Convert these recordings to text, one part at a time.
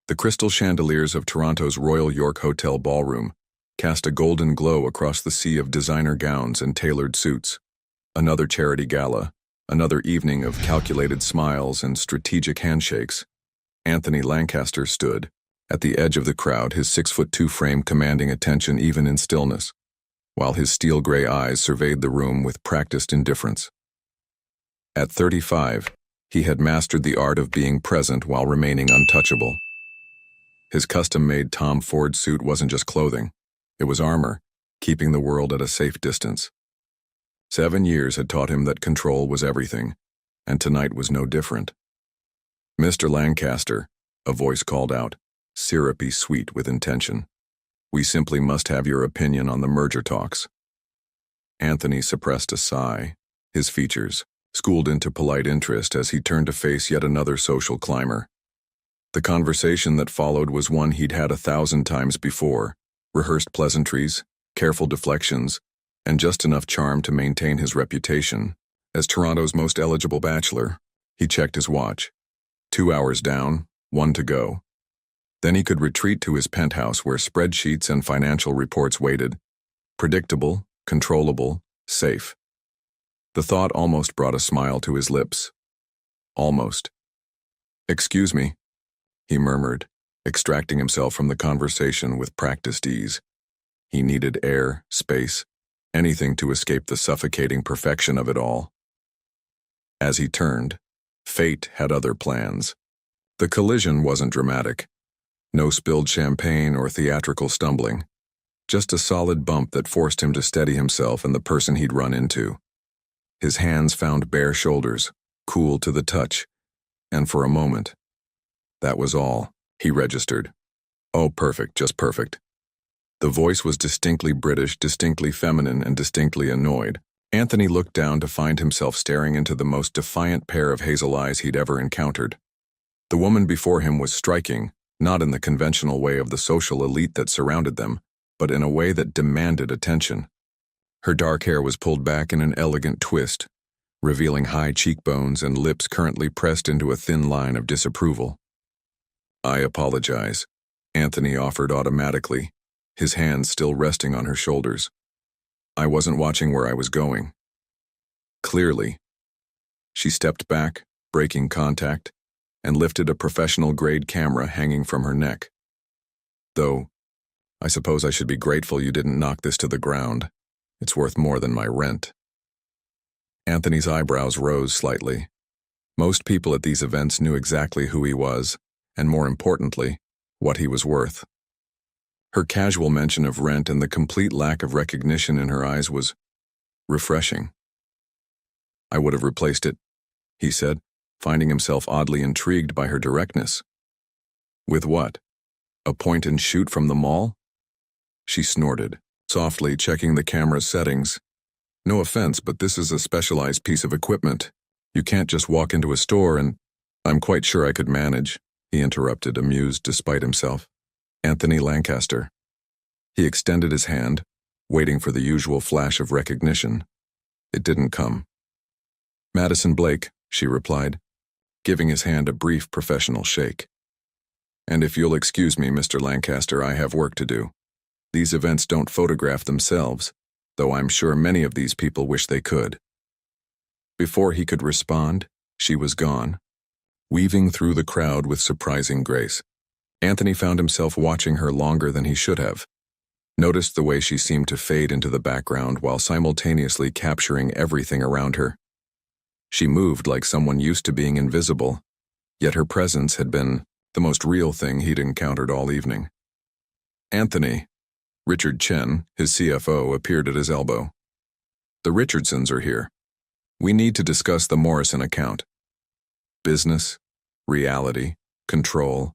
The crystal chandeliers of Toronto's Royal York Hotel ballroom cast a golden glow across the sea of designer gowns and tailored suits. Another charity gala, another evening of calculated smiles and strategic handshakes. Anthony Lancaster stood at the edge of the crowd, his 6'2" frame commanding attention even in stillness, while his steel-gray eyes surveyed the room with practiced indifference. At 35, he had mastered the art of being present while remaining untouchable. His custom-made Tom Ford suit wasn't just clothing, it was armor, keeping the world at a safe distance. 7 years had taught him that control was everything, and tonight was no different. "Mr. Lancaster," a voice called out, syrupy sweet with intention. "We simply must have your opinion on the merger talks." Anthony suppressed a sigh, his features schooled into polite interest as he turned to face yet another social climber. The conversation that followed was one he'd had 1,000 times before, rehearsed pleasantries, careful deflections, and just enough charm to maintain his reputation as Toronto's most eligible bachelor. He checked his watch. 2 hours down, 1 to go. Then he could retreat to his penthouse where spreadsheets and financial reports waited. Predictable, controllable, safe. The thought almost brought a smile to his lips. Almost. "Excuse me," he murmured, extracting himself from the conversation with practiced ease. He needed air, space, anything to escape the suffocating perfection of it all. As he turned, fate had other plans. The collision wasn't dramatic. No spilled champagne or theatrical stumbling. Just a solid bump that forced him to steady himself and the person he'd run into. His hands found bare shoulders, cool to the touch, and for a moment, that was all, he registered. "Oh, perfect, just perfect." The voice was distinctly British, distinctly feminine, and distinctly annoyed. Anthony looked down to find himself staring into the most defiant pair of hazel eyes he'd ever encountered. The woman before him was striking, not in the conventional way of the social elite that surrounded them, but in a way that demanded attention. Her dark hair was pulled back in an elegant twist, revealing high cheekbones and lips currently pressed into a thin line of disapproval. "I apologize," Anthony offered automatically, his hands still resting on her shoulders. "I wasn't watching where I was going." "Clearly." She stepped back, breaking contact, and lifted a professional-grade camera hanging from her neck. "Though, I suppose I should be grateful you didn't knock this to the ground. It's worth more than my rent." Anthony's eyebrows rose slightly. Most people at these events knew exactly who he was, and more importantly, what he was worth. Her casual mention of rent and the complete lack of recognition in her eyes was refreshing. "I would have replaced it," he said, finding himself oddly intrigued by her directness. "With what? A point and shoot from the mall?" She snorted, softly checking the camera's settings. "No offense, but this is a specialized piece of equipment. You can't just walk into a store and—" "I'm quite sure I could manage," he interrupted, amused despite himself. "Anthony Lancaster." He extended his hand, waiting for the usual flash of recognition. It didn't come. "Madison Blake," she replied, giving his hand a brief professional shake. "And if you'll excuse me, Mr. Lancaster, I have work to do. These events don't photograph themselves, though I'm sure many of these people wish they could." Before he could respond, she was gone, weaving through the crowd with surprising grace. Anthony found himself watching her longer than he should have. Noticed the way she seemed to fade into the background while simultaneously capturing everything around her. She moved like someone used to being invisible, yet her presence had been the most real thing he'd encountered all evening. "Anthony," Richard Chen, his CFO, appeared at his elbow. "The Richardsons are here. We need to discuss the Morrison account." Business, reality, control.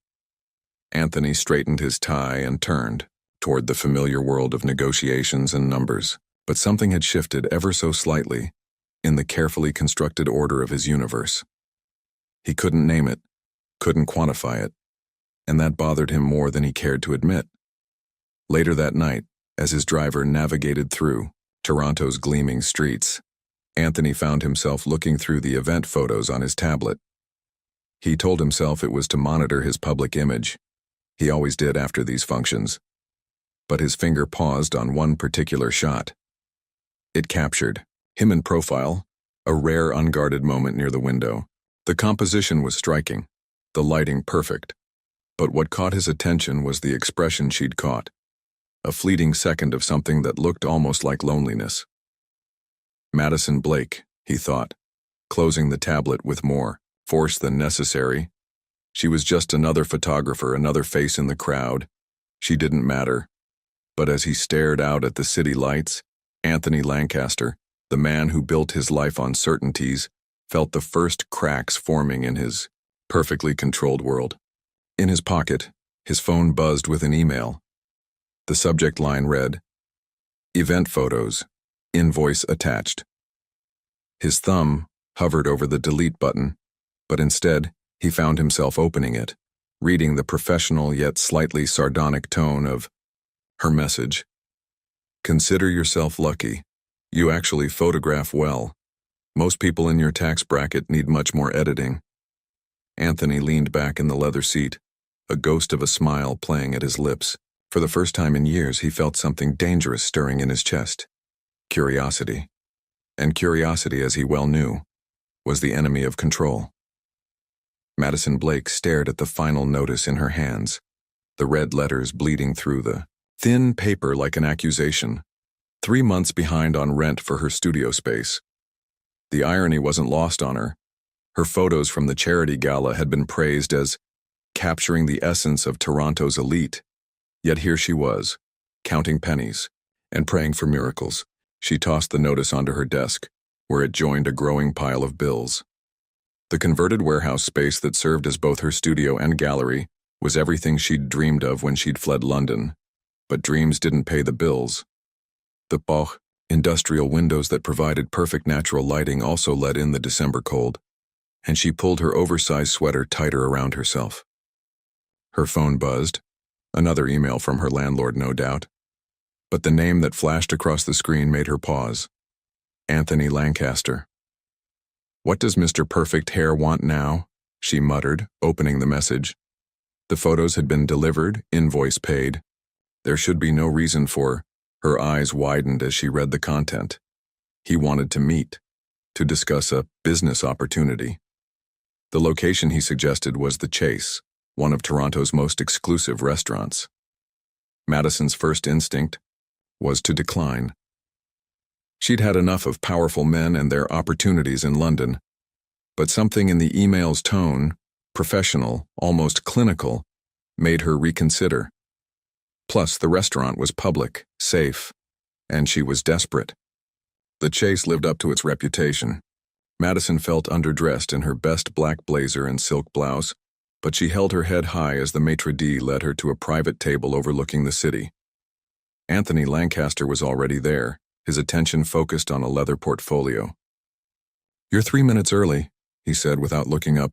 Anthony straightened his tie and turned toward the familiar world of negotiations and numbers, but something had shifted ever so slightly in the carefully constructed order of his universe. He couldn't name it, couldn't quantify it, and that bothered him more than he cared to admit. Later that night, as his driver navigated through Toronto's gleaming streets, Anthony found himself looking through the event photos on his tablet. He told himself it was to monitor his public image, He always did after these functions. But his finger paused on one particular shot. It captured him in profile, a rare unguarded moment near the window. The composition was striking, the lighting perfect. But what caught his attention was the expression she'd caught. A fleeting second of something that looked almost like loneliness. Madison Blake, he thought, closing the tablet with more force than necessary. She was just another photographer, another face in the crowd. She didn't matter. But as he stared out at the city lights, Anthony Lancaster, the man who built his life on certainties, felt the first cracks forming in his perfectly controlled world. In his pocket, his phone buzzed with an email. The subject line read, "Event photos, invoice attached." His thumb hovered over the delete button, but instead, he found himself opening it, reading the professional yet slightly sardonic tone of her message. "Consider yourself lucky. You actually photograph well. Most people in your tax bracket need much more editing." Anthony leaned back in the leather seat, a ghost of a smile playing at his lips. For the first time in years, he felt something dangerous stirring in his chest. Curiosity. And curiosity, as he well knew, was the enemy of control. Madison Blake stared at the final notice in her hands, the red letters bleeding through the thin paper like an accusation. 3 months behind on rent for her studio space. The irony wasn't lost on her. Her photos from the charity gala had been praised as capturing the essence of Toronto's elite. Yet here she was, counting pennies and praying for miracles. She tossed the notice onto her desk, where it joined a growing pile of bills. The converted warehouse space that served as both her studio and gallery was everything she'd dreamed of when she'd fled London. But dreams didn't pay the bills. The Boch industrial windows that provided perfect natural lighting also let in the December cold, and she pulled her oversized sweater tighter around herself. Her phone buzzed, another email from her landlord, no doubt. But the name that flashed across the screen made her pause. Anthony Lancaster. "What does Mr. Perfect Hair want now?" she muttered, opening the message. The photos had been delivered, invoice paid. There should be no reason for. Her eyes widened as she read the content. He wanted to meet, to discuss a business opportunity. The location he suggested was the Chase, one of Toronto's most exclusive restaurants. Madison's first instinct was to decline. She'd had enough of powerful men and their opportunities in London, but something in the email's tone, professional, almost clinical, made her reconsider. Plus, the restaurant was public, safe, and she was desperate. The Chase lived up to its reputation. Madison felt underdressed in her best black blazer and silk blouse, but she held her head high as the maitre d' led her to a private table overlooking the city. Anthony Lancaster was already there, his attention focused on a leather portfolio. "You're 3 minutes early," he said without looking up.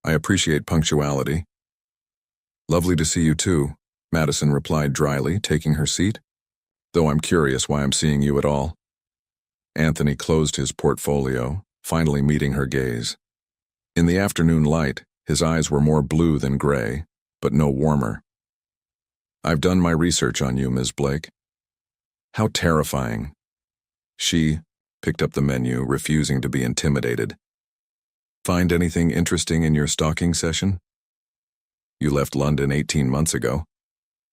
"I appreciate punctuality." "Lovely to see you too," Madison replied dryly, taking her seat. "Though I'm curious why I'm seeing you at all." Anthony closed his portfolio, finally meeting her gaze. In the afternoon light, his eyes were more blue than gray, but no warmer. "I've done my research on you, Ms. Blake." "How terrifying." She picked up the menu, refusing to be intimidated. "Find anything interesting in your stalking session?" "You left London 18 months ago.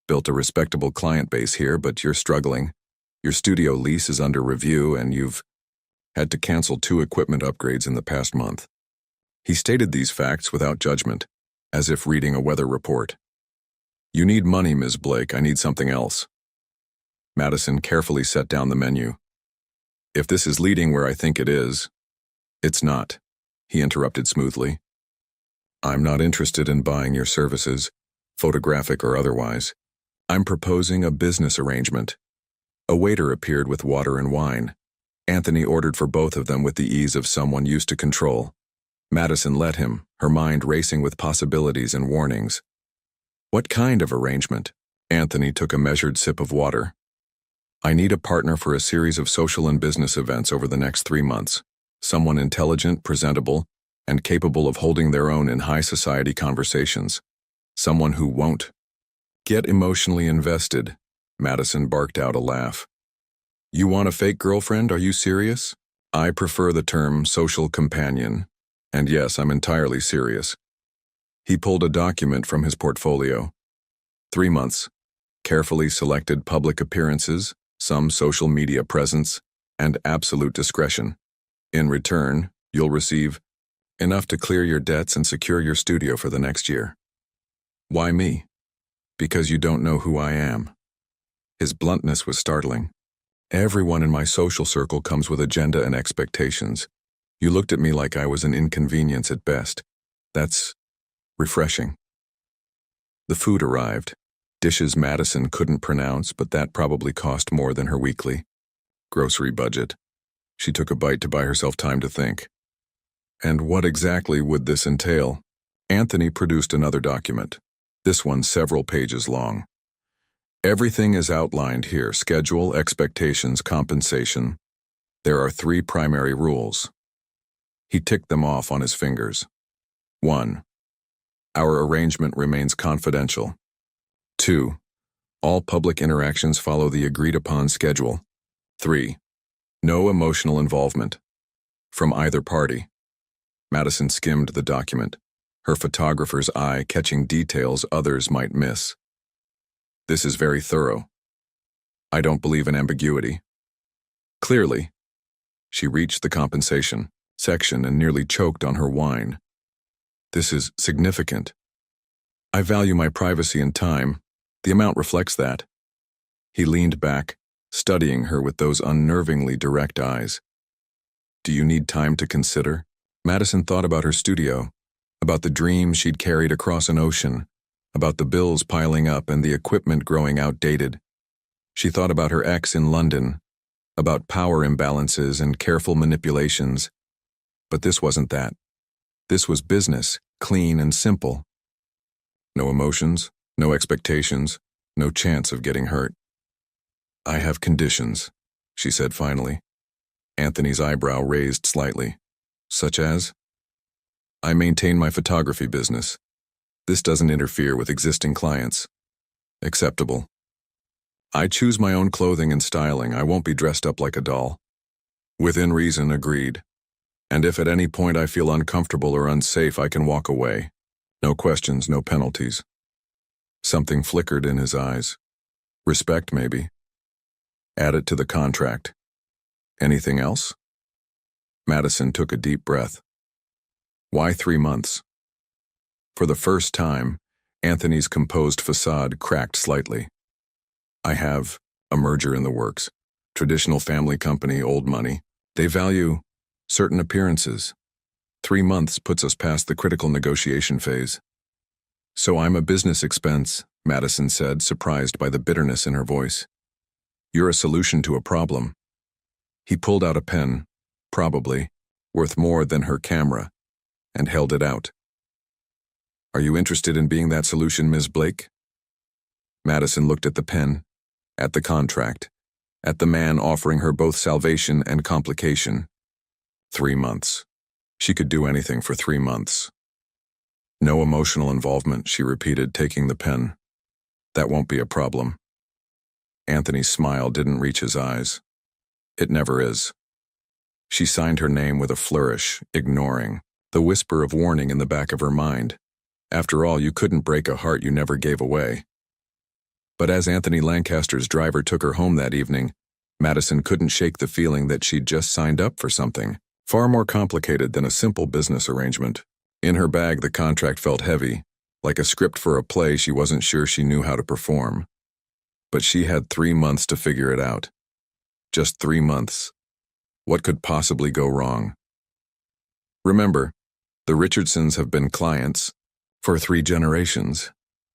Built a respectable client base here, but you're struggling. Your studio lease is under review, and you've had to cancel 2 equipment upgrades in the past month." He stated these facts without judgment, as if reading a weather report. "You need money, Ms. Blake. I need something else." Madison carefully set down the menu. "If this is leading where I think it is..." "It's not," he interrupted smoothly. "I'm not interested in buying your services, photographic or otherwise. I'm proposing a business arrangement." A waiter appeared with water and wine. Anthony ordered for both of them with the ease of someone used to control. Madison let him, her mind racing with possibilities and warnings. "What kind of arrangement?" Anthony took a measured sip of water. "I need a partner for a series of social and business events over the next 3 months. Someone intelligent, presentable, and capable of holding their own in high society conversations. Someone who won't Get emotionally invested, Madison barked out a laugh. You want a fake girlfriend? Are you serious? I prefer the term social companion. And yes, I'm entirely serious. He pulled a document from his portfolio. 3 months. Carefully selected public appearances, some social media presence, and absolute discretion. In return, you'll receive enough to clear your debts and secure your studio for the next year. Why me? Because you don't know who I am. His bluntness was startling. Everyone in my social circle comes with agenda and expectations. You looked at me like I was an inconvenience at best. That's refreshing. The food arrived. Dishes Madison couldn't pronounce, but that probably cost more than her weekly grocery budget. She took a bite to buy herself time to think. And what exactly would this entail? Anthony produced another document, this one several pages long. Everything is outlined here: schedule, expectations, compensation. There are 3 primary rules. He ticked them off on his fingers. 1. Our arrangement remains confidential. 2. All public interactions follow the agreed-upon schedule. 3. No emotional involvement from either party. Madison skimmed the document, her photographer's eye catching details others might miss. This is very thorough. I don't believe in ambiguity. Clearly. She reached the compensation section and nearly choked on her wine. This is significant. I value my privacy and time. The amount reflects that. He leaned back, studying her with those unnervingly direct eyes. Do you need time to consider? Madison thought about her studio, about the dreams she'd carried across an ocean, about the bills piling up and the equipment growing outdated. She thought about her ex in London, about power imbalances and careful manipulations. But this wasn't that. This was business, clean and simple. No emotions, no expectations, no chance of getting hurt. I have conditions, she said finally. Anthony's eyebrow raised slightly. Such as? I maintain my photography business. This doesn't interfere with existing clients. Acceptable. I choose my own clothing and styling. I won't be dressed up like a doll. Within reason, agreed. And if at any point I feel uncomfortable or unsafe, I can walk away. No questions, no penalties. Something flickered in his eyes. Respect, maybe. Add it to the contract. Anything else? Madison took a deep breath. Why 3 months? For the first time, Anthony's composed facade cracked slightly. I have a merger in the works. Traditional family company, old money. They value certain appearances. 3 months puts us past the critical negotiation phase. So I'm a business expense, Madison said, surprised by the bitterness in her voice. You're a solution to a problem. He pulled out a pen, probably, worth more than her camera, and held it out. Are you interested in being that solution, Ms. Blake? Madison looked at the pen, at the contract, at the man offering her both salvation and complication. 3 months. She could do anything for 3 months. No emotional involvement, she repeated, taking the pen. That won't be a problem. Anthony's smile didn't reach his eyes. It never is. She signed her name with a flourish, ignoring the whisper of warning in the back of her mind. After all, you couldn't break a heart you never gave away. But as Anthony Lancaster's driver took her home that evening, Madison couldn't shake the feeling that she'd just signed up for something far more complicated than a simple business arrangement. In her bag, the contract felt heavy, like a script for a play she wasn't sure she knew how to perform. But she had 3 months to figure it out. Just 3 months. What could possibly go wrong? Remember, the Richardsons have been clients for 3 generations.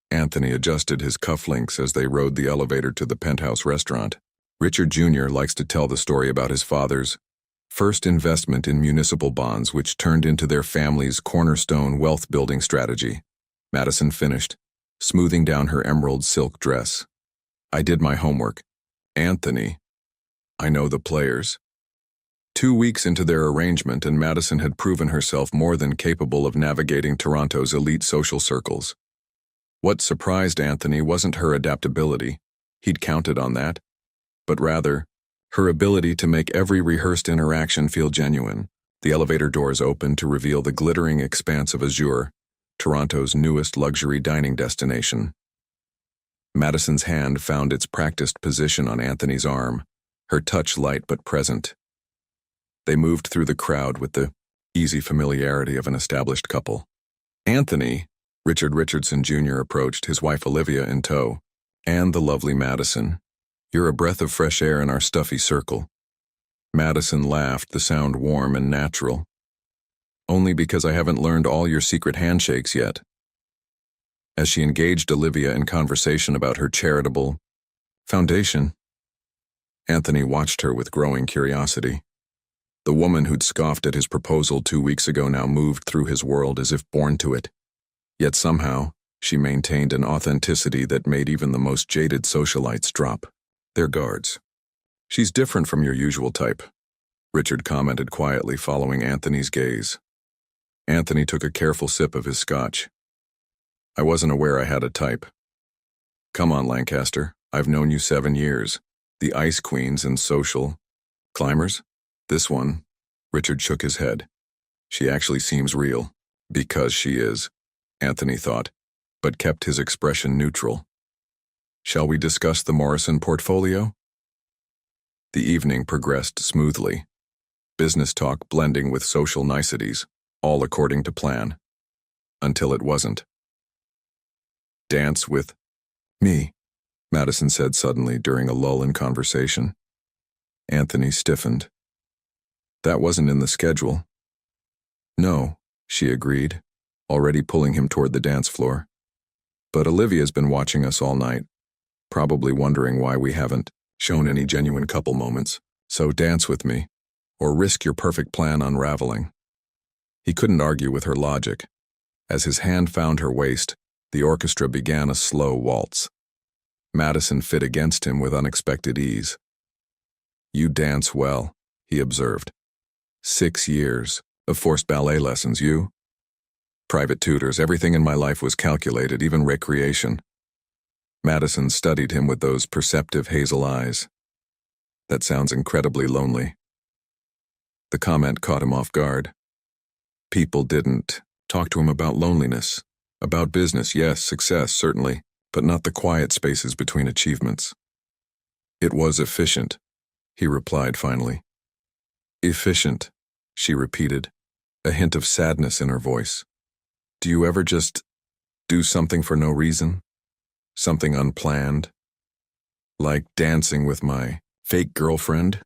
Anthony adjusted his cufflinks as they rode the elevator to the penthouse restaurant. Richard Jr. likes to tell the story about his father's first investment in municipal bonds, which turned into their family's cornerstone wealth-building strategy. Madison finished, smoothing down her emerald silk dress. I did my homework. Anthony, I know the players. 2 weeks into their arrangement, and Madison had proven herself more than capable of navigating Toronto's elite social circles. What surprised Anthony wasn't her adaptability, he'd counted on that, but rather, her ability to make every rehearsed interaction feel genuine. The elevator doors opened to reveal the glittering expanse of Azure, Toronto's newest luxury dining destination. Madison's hand found its practiced position on Anthony's arm, her touch light but present. They moved through the crowd with the easy familiarity of an established couple. Anthony, Richard Richardson Jr. approached, his wife Olivia in tow, and the lovely Madison. "You're a breath of fresh air in our stuffy circle." Madison laughed, the sound warm and natural. "Only because I haven't learned all your secret handshakes yet." As she engaged Olivia in conversation about her charitable foundation, Anthony watched her with growing curiosity. The woman who'd scoffed at his proposal 2 weeks ago now moved through his world as if born to it. Yet somehow, she maintained an authenticity that made even the most jaded socialites drop their guards. "She's different from your usual type," Richard commented quietly, following Anthony's gaze. Anthony took a careful sip of his scotch. "I wasn't aware I had a type." "Come on, Lancaster. I've known you 7 years. The ice queens and social climbers? This one," Richard shook his head. "She actually seems real." "Because she is," Anthony thought, but kept his expression neutral. "Shall we discuss the Morrison portfolio?" The evening progressed smoothly, business talk blending with social niceties, all according to plan. Until it wasn't. "Dance with me," Madison said suddenly during a lull in conversation. Anthony stiffened. "That wasn't in the schedule." "No," she agreed, already pulling him toward the dance floor. "But Olivia's been watching us all night, probably wondering why we haven't shown any genuine couple moments. So dance with me, or risk your perfect plan unraveling." He couldn't argue with her logic. As his hand found her waist, the orchestra began a slow waltz. Madison fit against him with unexpected ease. "You dance well," he observed. 6 years of forced ballet lessons, you? Private tutors, everything in my life was calculated, even recreation. Madison studied him with those perceptive hazel eyes. "That sounds incredibly lonely." The comment caught him off guard. People didn't talk to him about loneliness. About business, yes, success, certainly, but not the quiet spaces between achievements. "It was efficient," he replied finally. "Efficient," she repeated, a hint of sadness in her voice. "Do you ever just do something for no reason? Something unplanned? Like dancing with my fake girlfriend?"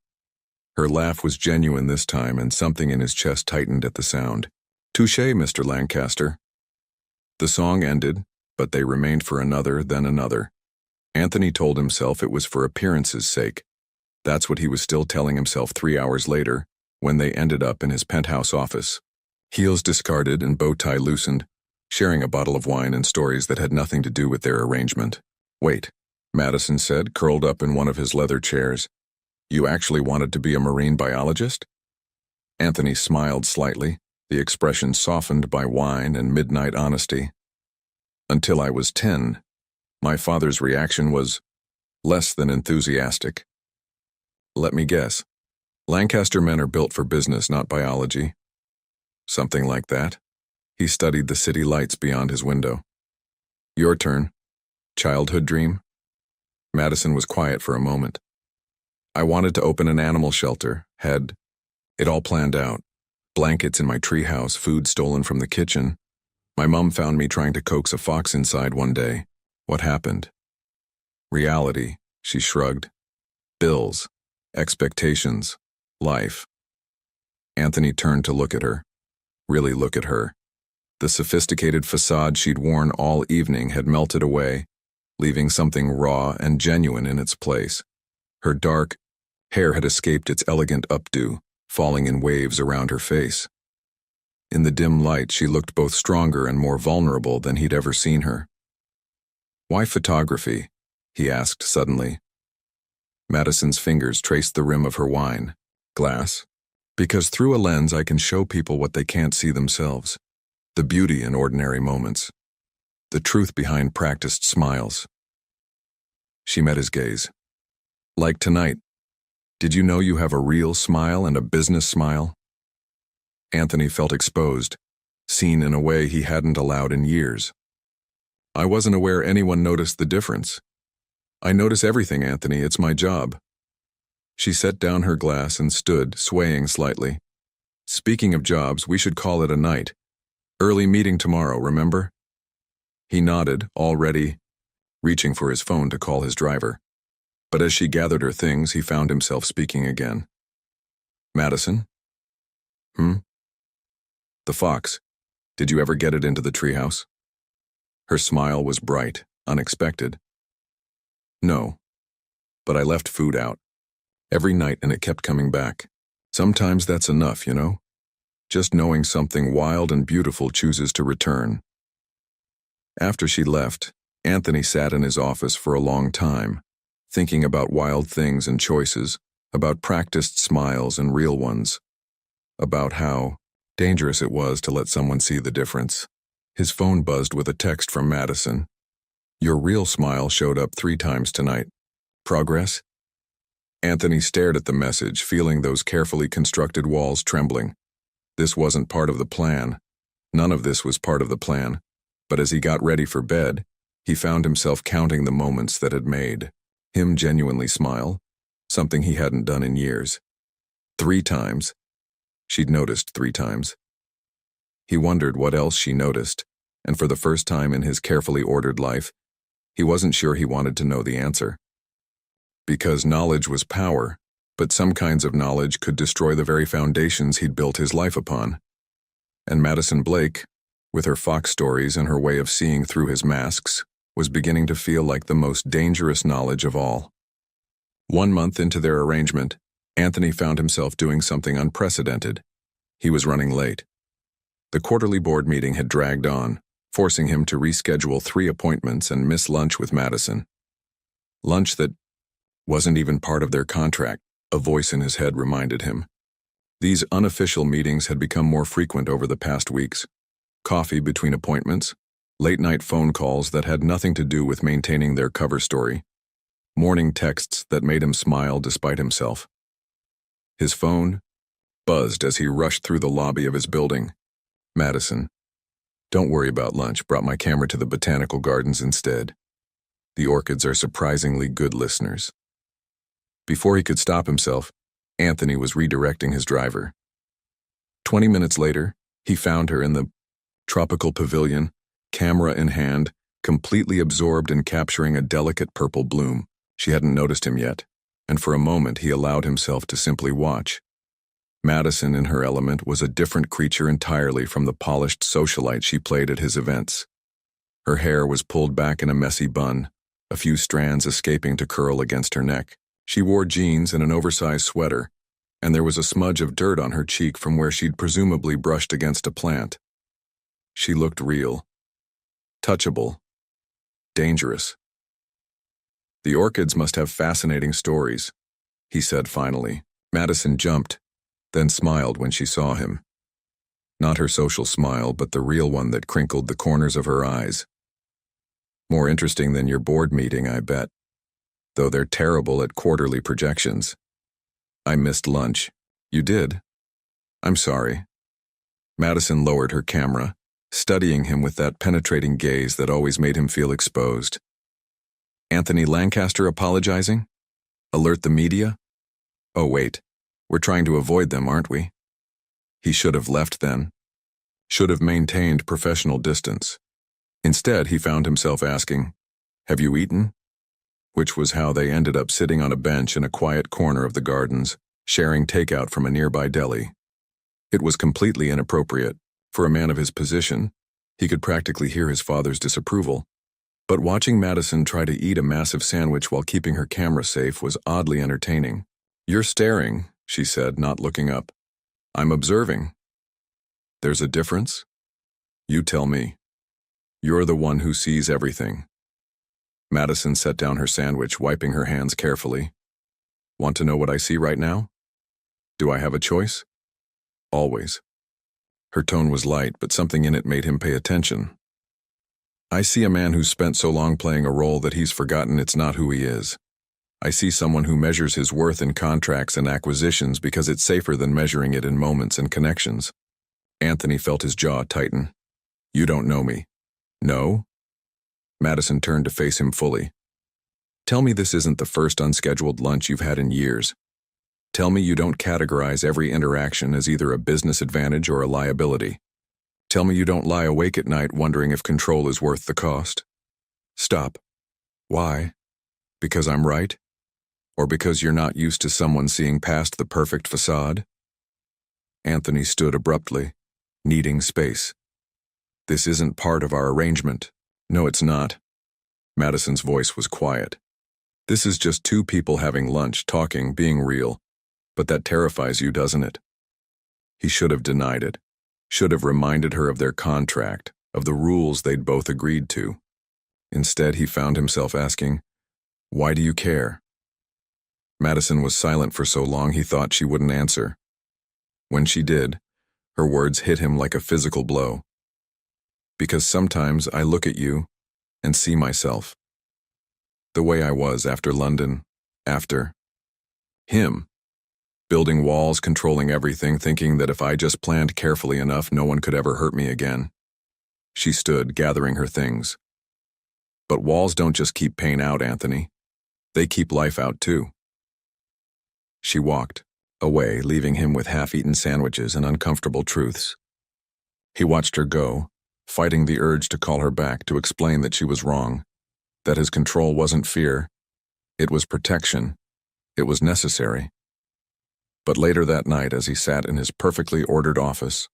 Her laugh was genuine this time, and something in his chest tightened at the sound. "Touché, Mr. Lancaster." The song ended, but they remained for another, then another. Anthony told himself it was for appearance's sake. That's what he was still telling himself 3 hours later, when they ended up in his penthouse office. Heels discarded and bow tie loosened, sharing a bottle of wine and stories that had nothing to do with their arrangement. "Wait," Madison said, curled up in one of his leather chairs. "You actually wanted to be a marine biologist?" Anthony smiled slightly, the expression softened by wine and midnight honesty. "Until I was 10, my father's reaction was less than enthusiastic. Let me guess. Lancaster men are built for business, not biology." "Something like that." He studied the city lights beyond his window. "Your turn. Childhood dream?" Madison was quiet for a moment. "I wanted to open an animal shelter, had it all planned out. Blankets in my treehouse, food stolen from the kitchen. My mom found me trying to coax a fox inside one day. What happened?" "Reality," she shrugged. "Bills, expectations, life." Anthony turned to look at her. Really look at her. The sophisticated facade she'd worn all evening had melted away, leaving something raw and genuine in its place. Her dark hair had escaped its elegant updo, falling in waves around her face. In the dim light, she looked both stronger and more vulnerable than he'd ever seen her. "Why photography?" he asked suddenly. Madison's fingers traced the rim of her wine glass. "Because through a lens I can show people what they can't see themselves. The beauty in ordinary moments." The truth behind practiced smiles. She met his gaze. Like tonight. Did you know you have a real smile and a business smile? Anthony felt exposed, seen in a way he hadn't allowed in years. I wasn't aware anyone noticed the difference. I notice everything, Anthony. It's my job. She set down her glass and stood, swaying slightly. Speaking of jobs, we should call it a night. Early meeting tomorrow, remember? He nodded, already reaching for his phone to call his driver. But as she gathered her things, he found himself speaking again. Madison? The fox. Did you ever get it into the treehouse? Her smile was bright, unexpected. No. But I left food out. Every night and it kept coming back. Sometimes that's enough, you know? Just knowing something wild and beautiful chooses to return. After she left, Anthony sat in his office for a long time, thinking about wild things and choices, about practiced smiles and real ones, about how dangerous it was to let someone see the difference. His phone buzzed with a text from Madison. Your real smile showed up 3 times tonight. Progress? Anthony stared at the message, feeling those carefully constructed walls trembling. This wasn't part of the plan. None of this was part of the plan. But as he got ready for bed, he found himself counting the moments that had made him genuinely smile, something he hadn't done in years. 3 times. She'd noticed 3 times. He wondered what else she noticed, and for the first time in his carefully ordered life, he wasn't sure he wanted to know the answer. Because knowledge was power, but some kinds of knowledge could destroy the very foundations he'd built his life upon. And Madison Blake, with her fox stories and her way of seeing through his masks, was beginning to feel like the most dangerous knowledge of all. 1 month into their arrangement, Anthony found himself doing something unprecedented. He was running late. The quarterly board meeting had dragged on, forcing him to reschedule 3 appointments and miss lunch with Madison. Lunch that wasn't even part of their contract, a voice in his head reminded him. These unofficial meetings had become more frequent over the past weeks. Coffee between appointments, late-night phone calls that had nothing to do with maintaining their cover story, morning texts that made him smile despite himself. His phone buzzed as he rushed through the lobby of his building. Madison. Don't worry about lunch, brought my camera to the botanical gardens instead. The orchids are surprisingly good listeners. Before he could stop himself, Anthony was redirecting his driver. 20 minutes later, he found her in the tropical pavilion, camera in hand, completely absorbed in capturing a delicate purple bloom. She hadn't noticed him yet, and for a moment he allowed himself to simply watch. Madison, in her element, was a different creature entirely from the polished socialite she played at his events. Her hair was pulled back in a messy bun, a few strands escaping to curl against her neck. She wore jeans and an oversized sweater, and there was a smudge of dirt on her cheek from where she'd presumably brushed against a plant. She looked real, touchable, dangerous. The orchids must have fascinating stories, he said finally. Madison jumped, then smiled when she saw him. Not her social smile, but the real one that crinkled the corners of her eyes. More interesting than your board meeting, I bet. Though they're terrible at quarterly projections. I missed lunch. You did? I'm sorry. Madison lowered her camera, studying him with that penetrating gaze that always made him feel exposed. Anthony Lancaster apologizing? Alert the media? Oh wait, we're trying to avoid them, aren't we? He should have left then. Should have maintained professional distance. Instead, he found himself asking, "Have you eaten?" Which was how they ended up sitting on a bench in a quiet corner of the gardens, sharing takeout from a nearby deli. It was completely inappropriate. For a man of his position, he could practically hear his father's disapproval. But watching Madison try to eat a massive sandwich while keeping her camera safe was oddly entertaining. "You're staring," she said, not looking up. "I'm observing." "There's a difference?" "You tell me. You're the one who sees everything." Madison set down her sandwich, wiping her hands carefully. "Want to know what I see right now? Do I have a choice?" "Always." Her tone was light, but something in it made him pay attention. I see a man who's spent so long playing a role that he's forgotten it's not who he is. I see someone who measures his worth in contracts and acquisitions because it's safer than measuring it in moments and connections. Anthony felt his jaw tighten. You don't know me. No? Madison turned to face him fully. Tell me this isn't the first unscheduled lunch you've had in years. Tell me you don't categorize every interaction as either a business advantage or a liability. Tell me you don't lie awake at night wondering if control is worth the cost. Stop. Why? Because I'm right? Or because you're not used to someone seeing past the perfect facade? Anthony stood abruptly, needing space. This isn't part of our arrangement. No, it's not. Madison's voice was quiet. This is just two people having lunch, talking, being real. But that terrifies you, doesn't it? He should have denied it. Should have reminded her of their contract, of the rules they'd both agreed to. Instead, he found himself asking, "Why do you care?" Madison was silent for so long he thought she wouldn't answer. When she did, her words hit him like a physical blow. Because sometimes I look at you and see myself. The way I was after London, after him. Building walls, controlling everything, thinking that if I just planned carefully enough, no one could ever hurt me again. She stood, gathering her things. But walls don't just keep pain out, Anthony. They keep life out too. She walked away, leaving him with half-eaten sandwiches and uncomfortable truths. He watched her go, fighting the urge to call her back, to explain that she was wrong, that his control wasn't fear, it was protection, it was necessary. But later that night, as he sat in his perfectly ordered office,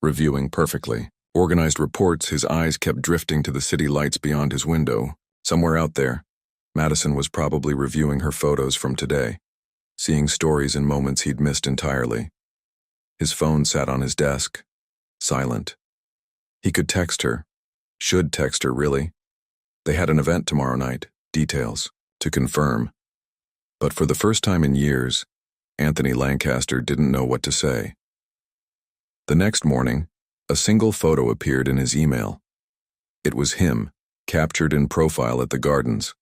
reviewing perfectly organized reports, his eyes kept drifting to the city lights beyond his window. Somewhere out there, Madison was probably reviewing her photos from today, seeing stories and moments he'd missed entirely. His phone sat on his desk, silent. He could text her, should text her, really. They had an event tomorrow night, details, to confirm. But for the first time in years, Anthony Lancaster didn't know what to say. The next morning, a single photo appeared in his email. It was him, captured in profile at the gardens.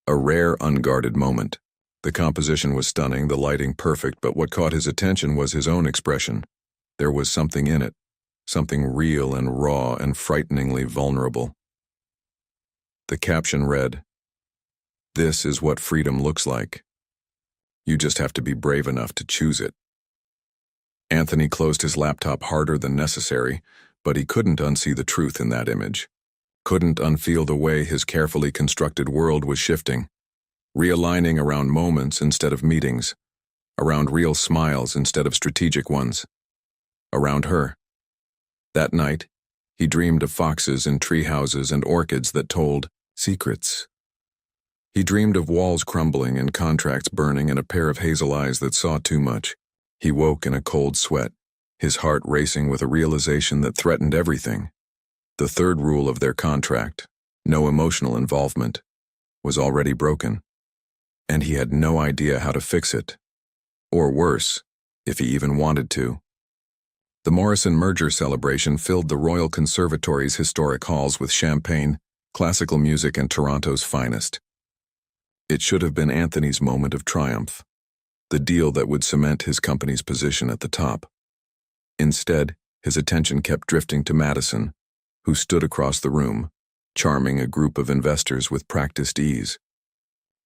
A rare, unguarded moment. The composition was stunning, the lighting perfect, but what caught his attention was his own expression. There was something in it, something real and raw and frighteningly vulnerable. The caption read, "This is what freedom looks like. You just have to be brave enough to choose it." Anthony closed his laptop harder than necessary, but he couldn't unsee the truth in that image. Couldn't unfeel the way his carefully constructed world was shifting, realigning around moments instead of meetings, around real smiles instead of strategic ones, around her. That night, he dreamed of foxes in tree houses and orchids that told secrets. He dreamed of walls crumbling and contracts burning and a pair of hazel eyes that saw too much. He woke in a cold sweat, his heart racing with a realization that threatened everything. The third rule of their contract, no emotional involvement, was already broken. And he had no idea how to fix it. Or worse, if he even wanted to. The Morrison merger celebration filled the Royal Conservatory's historic halls with champagne, classical music, and Toronto's finest. It should have been Anthony's moment of triumph, the deal that would cement his company's position at the top. Instead, his attention kept drifting to Madison, who stood across the room, charming a group of investors with practiced ease.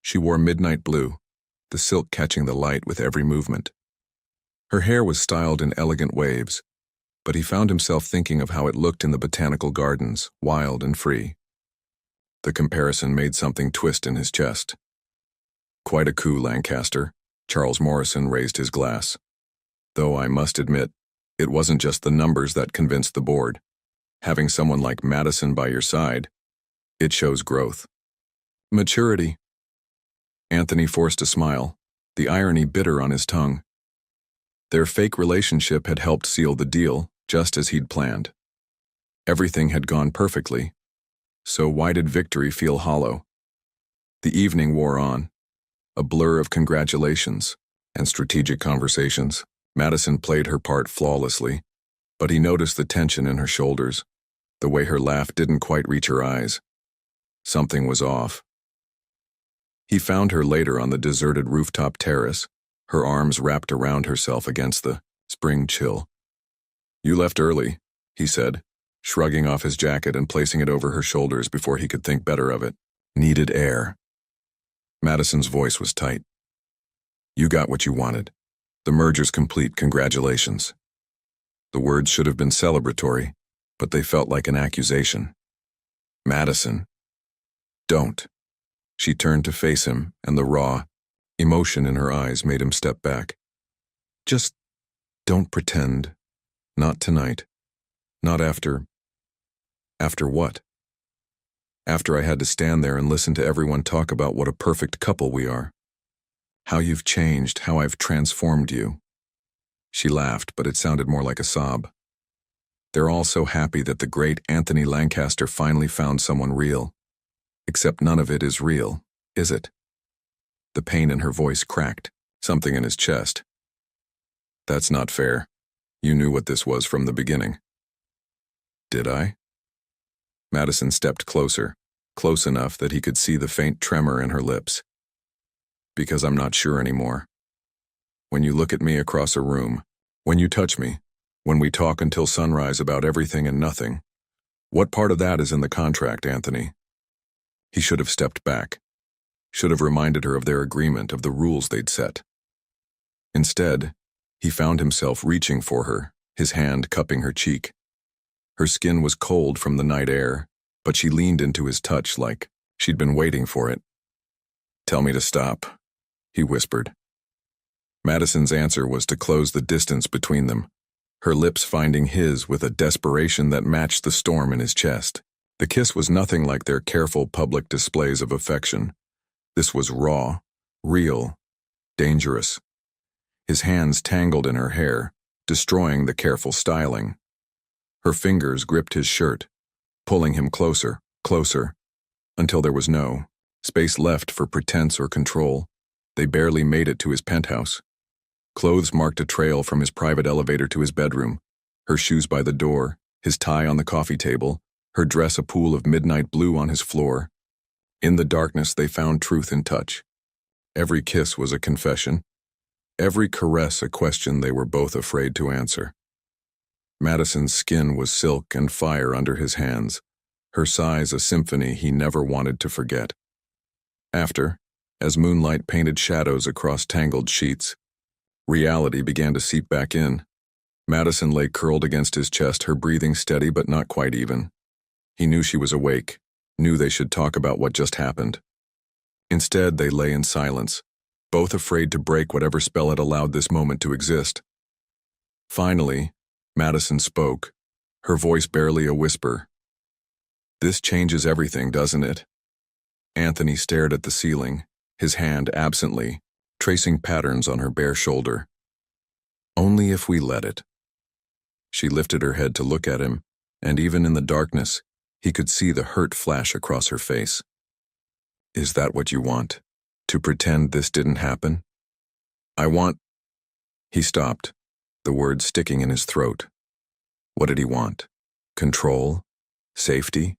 She wore midnight blue, the silk catching the light with every movement. Her hair was styled in elegant waves, but he found himself thinking of how it looked in the botanical gardens, wild and free. The comparison made something twist in his chest. Quite a coup, Lancaster. Charles Morrison raised his glass. Though I must admit, it wasn't just the numbers that convinced the board. Having someone like Madison by your side, it shows growth. Maturity. Anthony forced a smile, the irony bitter on his tongue. Their fake relationship had helped seal the deal, just as he'd planned. Everything had gone perfectly, so why did victory feel hollow? The evening wore on, a blur of congratulations and strategic conversations. Madison played her part flawlessly, but he noticed the tension in her shoulders. The way her laugh didn't quite reach her eyes. Something was off. He found her later on the deserted rooftop terrace, her arms wrapped around herself against the spring chill. "You left early," he said, shrugging off his jacket and placing it over her shoulders before he could think better of it. "Needed air." Madison's voice was tight. "You got what you wanted. The merger's complete, congratulations." The words should have been celebratory, but they felt like an accusation. "Madison, don't." She turned to face him, and the raw emotion in her eyes made him step back. "Just don't pretend. Not tonight. Not after... After what? After I had to stand there and listen to everyone talk about what a perfect couple we are. How you've changed, how I've transformed you." She laughed, but it sounded more like a sob. "They're all so happy that the great Anthony Lancaster finally found someone real. Except none of it is real, is it?" The pain in her voice cracked, something in his chest. "That's not fair. You knew what this was from the beginning." "Did I?" Madison stepped closer, close enough that he could see the faint tremor in her lips. "Because I'm not sure anymore. When you look at me across a room, when you touch me, when we talk until sunrise about everything and nothing, what part of that is in the contract, Anthony?" He should have stepped back, should have reminded her of their agreement, of the rules they'd set. Instead, he found himself reaching for her, his hand cupping her cheek. Her skin was cold from the night air, but she leaned into his touch like she'd been waiting for it. "Tell me to stop," he whispered. Madison's answer was to close the distance between them, her lips finding his with a desperation that matched the storm in his chest. The kiss was nothing like their careful public displays of affection. This was raw, real, dangerous. His hands tangled in her hair, destroying the careful styling. Her fingers gripped his shirt, pulling him closer, closer, until there was no space left for pretense or control. They barely made it to his penthouse. Clothes marked a trail from his private elevator to his bedroom, her shoes by the door, his tie on the coffee table, her dress a pool of midnight blue on his floor. In the darkness they found truth in touch. Every kiss was a confession, every caress a question they were both afraid to answer. Madison's skin was silk and fire under his hands, her sighs a symphony he never wanted to forget. After, as moonlight painted shadows across tangled sheets, reality began to seep back in. Madison lay curled against his chest, her breathing steady but not quite even. He knew she was awake, knew they should talk about what just happened. Instead, they lay in silence, both afraid to break whatever spell had allowed this moment to exist. Finally, Madison spoke, her voice barely a whisper. "This changes everything, doesn't it?" Anthony stared at the ceiling, his hand absently, tracing patterns on her bare shoulder. "Only if we let it." She lifted her head to look at him, and even in the darkness, he could see the hurt flash across her face. "Is that what you want? To pretend this didn't happen?" "I want..." He stopped, the words sticking in his throat. What did he want? Control? Safety?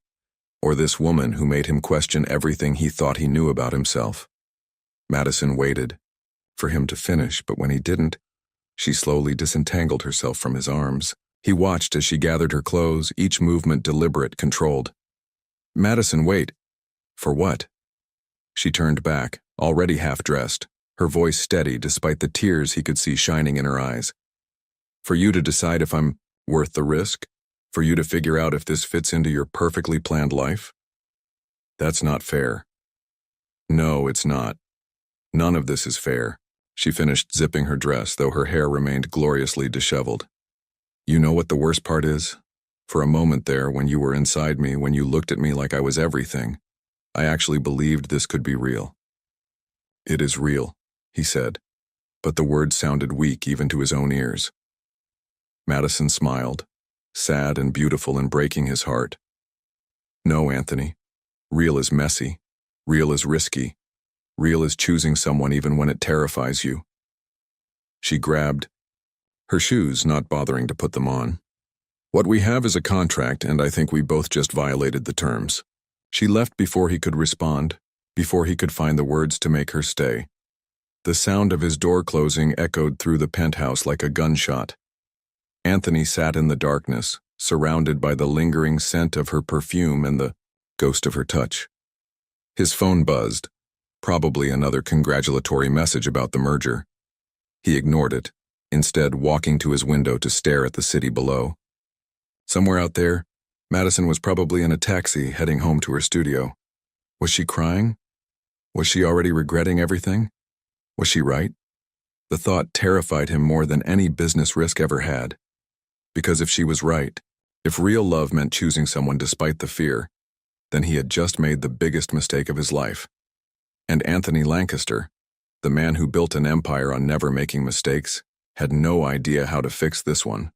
Or this woman who made him question everything he thought he knew about himself? Madison waited for him to finish, but when he didn't, she slowly disentangled herself from his arms. He watched as she gathered her clothes, each movement deliberate, controlled. "Madison, wait." "For what?" She turned back, already half-dressed, her voice steady despite the tears he could see shining in her eyes. "For you to decide if I'm worth the risk? For you to figure out if this fits into your perfectly planned life?" "That's not fair." "No, it's not. None of this is fair." She finished zipping her dress, though her hair remained gloriously disheveled. "You know what the worst part is? For a moment there, when you were inside me, when you looked at me like I was everything, I actually believed this could be real." "It is real," he said, but the words sounded weak even to his own ears. Madison smiled, sad and beautiful and breaking his heart. "No, Anthony. Real is messy. Real is risky. Real is choosing someone even when it terrifies you." She grabbed her shoes, not bothering to put them on. What we have is a contract, and I think we both just violated the terms. She left before he could respond, before he could find the words to make her stay. The sound of his door closing echoed through the penthouse like a gunshot. Anthony sat in the darkness, surrounded by the lingering scent of her perfume and the ghost of her touch. His phone buzzed, probably another congratulatory message about the merger. He ignored it, instead walking to his window to stare at the city below. Somewhere out there, Madison was probably in a taxi heading home to her studio. Was she crying? Was she already regretting everything? Was she right? The thought terrified him more than any business risk ever had. Because if she was right, if real love meant choosing someone despite the fear, then he had just made the biggest mistake of his life. And Anthony Lancaster, the man who built an empire on never making mistakes, had no idea how to fix this one.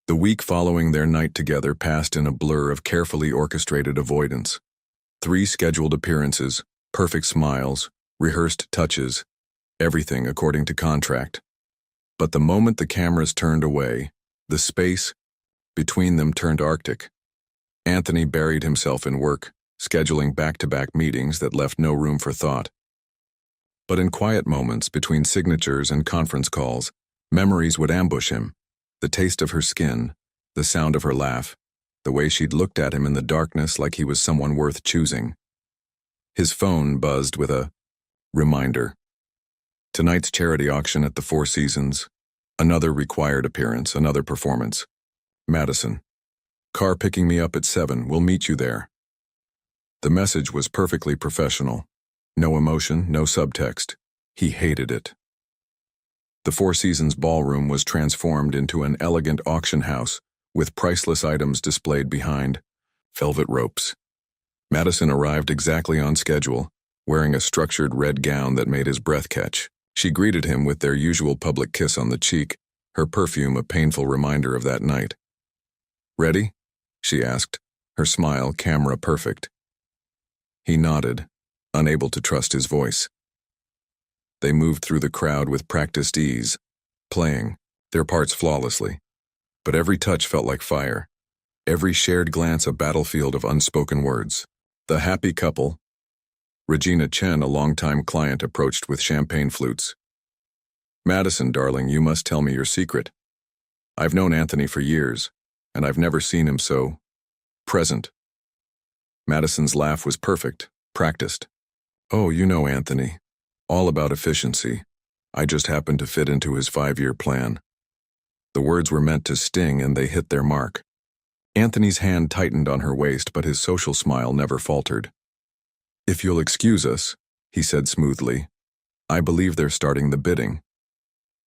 The week following their night together passed in a blur of carefully orchestrated avoidance. 3 scheduled appearances, perfect smiles, rehearsed touches, everything according to contract. But the moment the cameras turned away, the space between them turned arctic. Anthony buried himself in work, scheduling back-to-back meetings that left no room for thought. But in quiet moments between signatures and conference calls, memories would ambush him. The taste of her skin, the sound of her laugh, the way she'd looked at him in the darkness like he was someone worth choosing. His phone buzzed with a reminder. Tonight's charity auction at the Four Seasons. Another required appearance, another performance. Madison. Car picking me up at 7, we'll meet you there. The message was perfectly professional. No emotion, no subtext. He hated it. The Four Seasons ballroom was transformed into an elegant auction house with priceless items displayed behind velvet ropes. Madison arrived exactly on schedule, wearing a structured red gown that made his breath catch. She greeted him with their usual public kiss on the cheek, her perfume a painful reminder of that night. "Ready?" she asked, her smile camera perfect. He nodded, unable to trust his voice. They moved through the crowd with practiced ease, playing their parts flawlessly. But every touch felt like fire, every shared glance a battlefield of unspoken words. The happy couple, Regina Chen, a longtime client, approached with champagne flutes. "Madison, darling, you must tell me your secret. I've known Anthony for years, and I've never seen him so present." Madison's laugh was perfect, practiced. "Oh, you know Anthony. All about efficiency. I just happened to fit into his 5-year plan." The words were meant to sting, and they hit their mark. Anthony's hand tightened on her waist, but his social smile never faltered. "If you'll excuse us," he said smoothly, "I believe they're starting the bidding."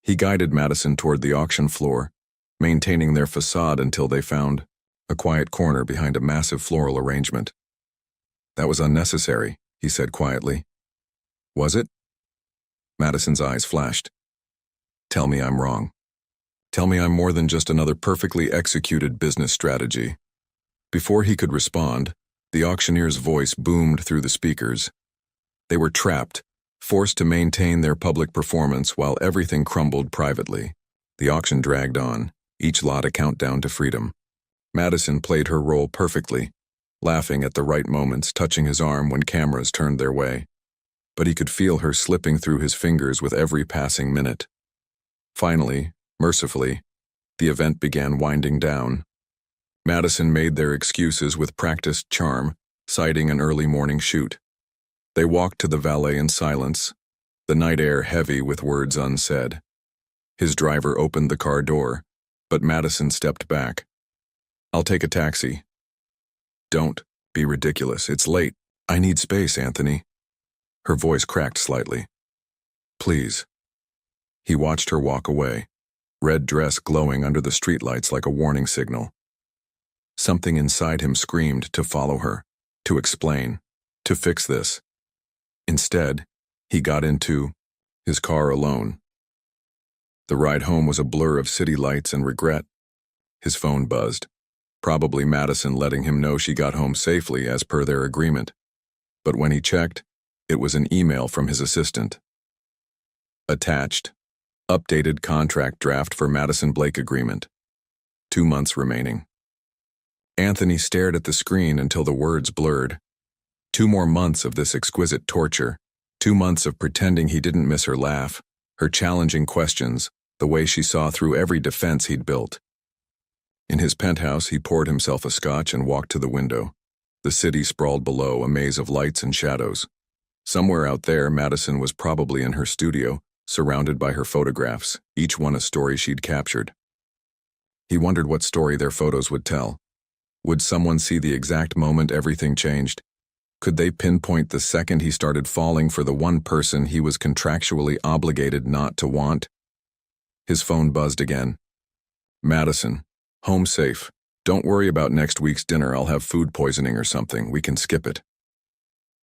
He guided Madison toward the auction floor, maintaining their facade until they found a quiet corner behind a massive floral arrangement. "That was unnecessary," he said quietly. "Was it?" Madison's eyes flashed. "Tell me I'm wrong. Tell me I'm more than just another perfectly executed business strategy." Before he could respond, the auctioneer's voice boomed through the speakers. They were trapped, forced to maintain their public performance while everything crumbled privately. The auction dragged on, each lot a countdown to freedom. Madison played her role perfectly, laughing at the right moments, touching his arm when cameras turned their way. But he could feel her slipping through his fingers with every passing minute. Finally, mercifully, the event began winding down. Madison made their excuses with practiced charm, citing an early morning shoot. They walked to the valet in silence, the night air heavy with words unsaid. His driver opened the car door, but Madison stepped back. "I'll take a taxi." "Don't be ridiculous. It's late. I need space, Anthony." Her voice cracked slightly. "Please." He watched her walk away, red dress glowing under the streetlights like a warning signal. Something inside him screamed to follow her, to explain, to fix this. Instead, he got into his car alone. The ride home was a blur of city lights and regret. His phone buzzed, probably Madison letting him know she got home safely as per their agreement. But when he checked, it was an email from his assistant. Attached, updated contract draft for Madison Blake agreement. 2 months remaining. Anthony stared at the screen until the words blurred. 2 more months of this exquisite torture. 2 months of pretending he didn't miss her laugh, her challenging questions, the way she saw through every defense he'd built. In his penthouse, he poured himself a scotch and walked to the window. The city sprawled below, a maze of lights and shadows. Somewhere out there, Madison was probably in her studio, surrounded by her photographs, each one a story she'd captured. He wondered what story their photos would tell. Would someone see the exact moment everything changed? Could they pinpoint the second he started falling for the one person he was contractually obligated not to want? His phone buzzed again. Madison, home safe. Don't worry about next week's dinner. I'll have food poisoning or something. We can skip it.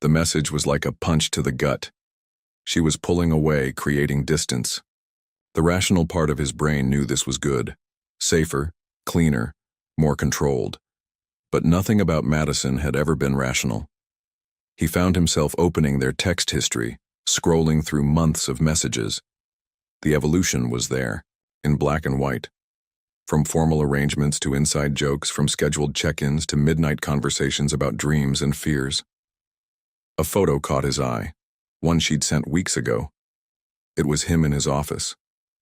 The message was like a punch to the gut. She was pulling away, creating distance. The rational part of his brain knew this was good. Safer, cleaner, more controlled. But nothing about Madison had ever been rational. He found himself opening their text history, scrolling through months of messages. The evolution was there, in black and white. From formal arrangements to inside jokes, from scheduled check-ins to midnight conversations about dreams and fears. A photo caught his eye, one she'd sent weeks ago. It was him in his office,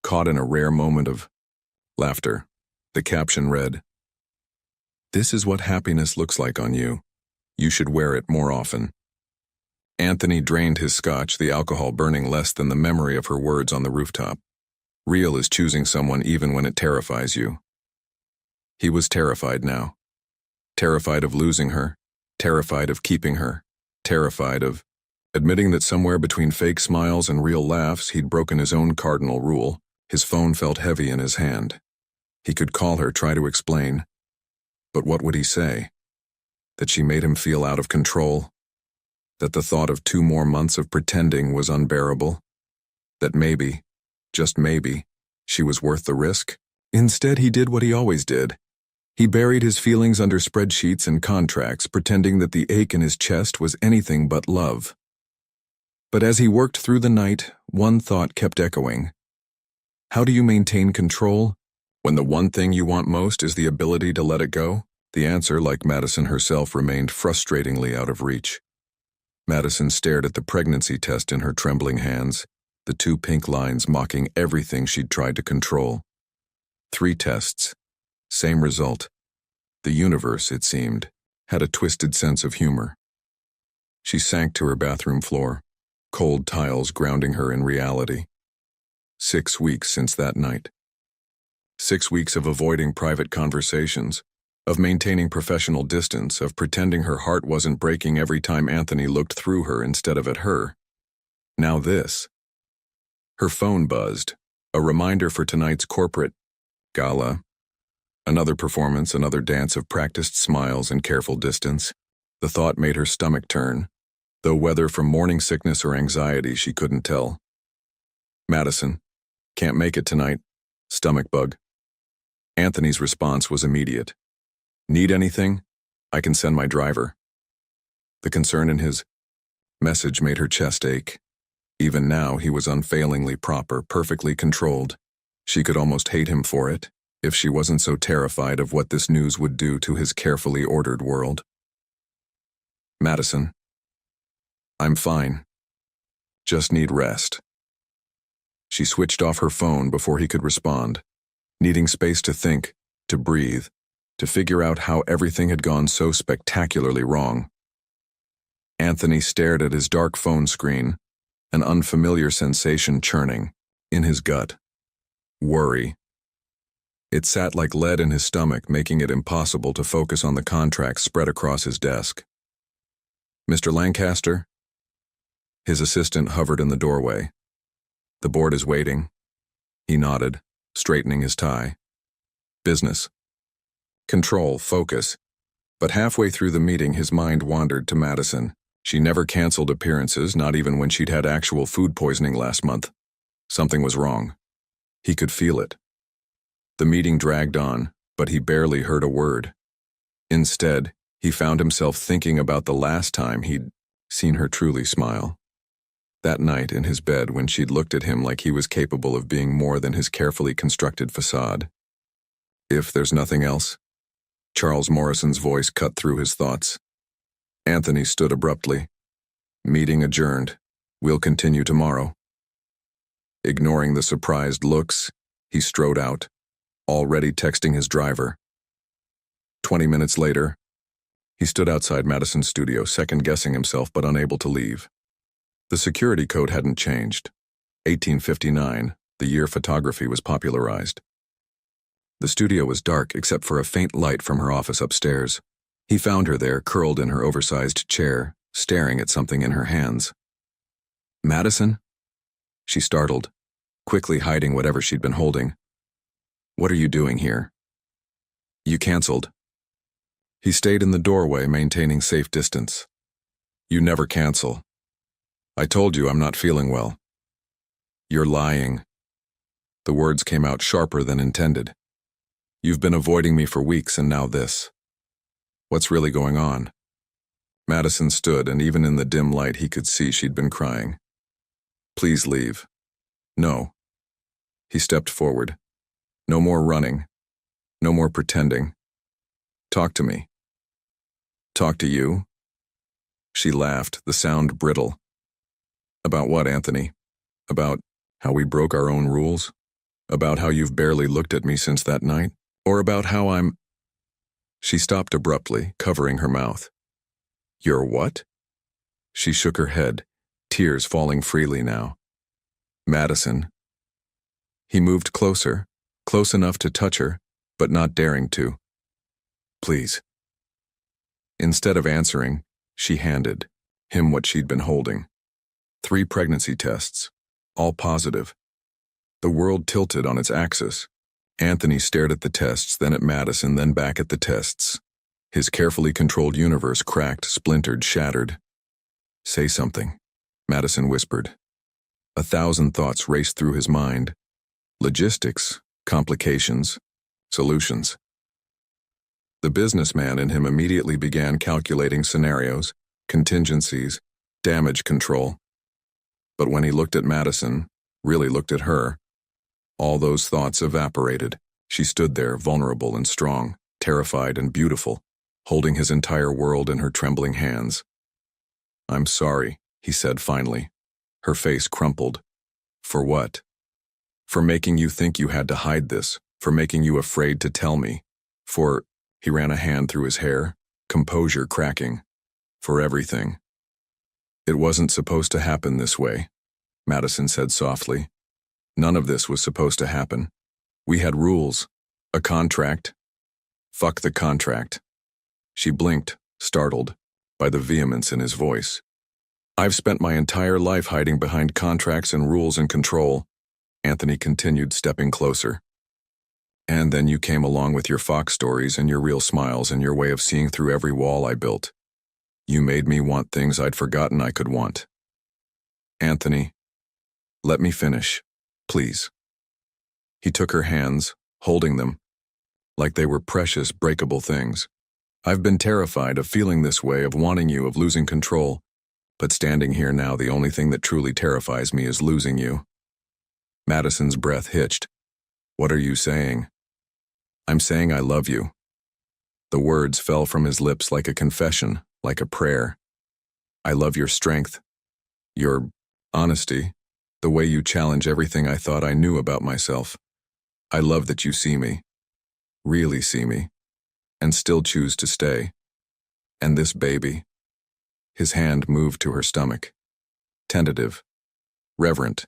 caught in a rare moment of laughter. The caption read, "This is what happiness looks like on you. You should wear it more often." Anthony drained his scotch, the alcohol burning less than the memory of her words on the rooftop. Real is choosing someone even when it terrifies you. He was terrified now. Terrified of losing her, terrified of keeping her, terrified of admitting that somewhere between fake smiles and real laughs he'd broken his own cardinal rule. His phone felt heavy in his hand. He could call her, try to explain. But what would he say? That she made him feel out of control? That the thought of 2 more months of pretending was unbearable? That maybe, just maybe, she was worth the risk? Instead, he did what he always did. He buried his feelings under spreadsheets and contracts, pretending that the ache in his chest was anything but love. But as he worked through the night, one thought kept echoing. How do you maintain control when the one thing you want most is the ability to let it go? The answer, like Madison herself, remained frustratingly out of reach. Madison stared at the pregnancy test in her trembling hands, the 2 pink lines mocking everything she'd tried to control. 3 tests. Same result. The universe, it seemed, had a twisted sense of humor. She sank to her bathroom floor, cold tiles grounding her in reality. 6 weeks since that night. 6 weeks of avoiding private conversations, of maintaining professional distance, of pretending her heart wasn't breaking every time Anthony looked through her instead of at her. Now this. Her phone buzzed, a reminder for tonight's corporate gala. Another performance, another dance of practiced smiles and careful distance. The thought made her stomach turn, though whether from morning sickness or anxiety she couldn't tell. Madison, can't make it tonight. Stomach bug. Anthony's response was immediate. Need anything? I can send my driver. The concern in his message made her chest ache. Even now, he was unfailingly proper, perfectly controlled. She could almost hate him for it, if she wasn't so terrified of what this news would do to his carefully ordered world. Madison. I'm fine. Just need rest. She switched off her phone before he could respond, needing space to think, to breathe, to figure out how everything had gone so spectacularly wrong. Anthony stared at his dark phone screen, an unfamiliar sensation churning in his gut. Worry. It sat like lead in his stomach, making it impossible to focus on the contracts spread across his desk. Mr. Lancaster? His assistant hovered in the doorway. The board is waiting. He nodded, straightening his tie. Business. Control, focus. But halfway through the meeting, his mind wandered to Madison. She never canceled appearances, not even when she'd had actual food poisoning last month. Something was wrong. He could feel it. The meeting dragged on, but he barely heard a word. Instead, he found himself thinking about the last time he'd seen her truly smile. That night in his bed when she'd looked at him like he was capable of being more than his carefully constructed facade. If there's nothing else, Charles Morrison's voice cut through his thoughts. Anthony stood abruptly. Meeting adjourned. We'll continue tomorrow. Ignoring the surprised looks, he strode out, already texting his driver. 20 minutes later, he stood outside Madison's studio, second-guessing himself but unable to leave. The security code hadn't changed. 1859, the year photography was popularized. The studio was dark except for a faint light from her office upstairs. He found her there, curled in her oversized chair, staring at something in her hands. "Madison?" She startled, quickly hiding whatever she'd been holding. "What are you doing here?" "You canceled." He stayed in the doorway, maintaining safe distance. "You never cancel. I told you I'm not feeling well." "You're lying." The words came out sharper than intended. "You've been avoiding me for weeks and now this. What's really going on?" Madison stood, and even in the dim light he could see she'd been crying. "Please leave." "No." He stepped forward. "No more running. No more pretending. Talk to me." "Talk to you?" She laughed, the sound brittle. "About what, Anthony? About how we broke our own rules? About how you've barely looked at me since that night? Or about how I'm—" She stopped abruptly, covering her mouth. "You're what?" She shook her head, tears falling freely now. "Madison." He moved closer, close enough to touch her, but not daring to. "Please." Instead of answering, she handed him what she'd been holding. 3 pregnancy tests, all positive. The world tilted on its axis. Anthony stared at the tests, then at Madison, then back at the tests. His carefully controlled universe cracked, splintered, shattered. "Say something," Madison whispered. 1,000 thoughts raced through his mind. Logistics, complications, solutions. The businessman in him immediately began calculating scenarios, contingencies, damage control. But when he looked at Madison, really looked at her, all those thoughts evaporated. She stood there, vulnerable and strong, terrified and beautiful, holding his entire world in her trembling hands. "I'm sorry," he said finally. Her face crumpled. "For what?" "For making you think you had to hide this, for making you afraid to tell me, for—" He ran a hand through his hair, composure cracking. "For everything." "It wasn't supposed to happen this way," Madison said softly. "None of this was supposed to happen. We had rules, a contract. Fuck the contract." She blinked, startled by the vehemence in his voice. "I've spent my entire life hiding behind contracts and rules and control," Anthony continued, stepping closer. "And then you came along with your Fox stories and your real smiles and your way of seeing through every wall I built. You made me want things I'd forgotten I could want." "Anthony, let me finish, please." He took her hands, holding them, like they were precious, breakable things. "I've been terrified of feeling this way, of wanting you, of losing control. But standing here now, the only thing that truly terrifies me is losing you." Madison's breath hitched. "What are you saying?" "I'm saying I love you." The words fell from his lips like a confession, like a prayer. "I love your strength, your honesty, the way you challenge everything I thought I knew about myself. I love that you see me, really see me, and still choose to stay. And this baby." His hand moved to her stomach. Tentative, reverent.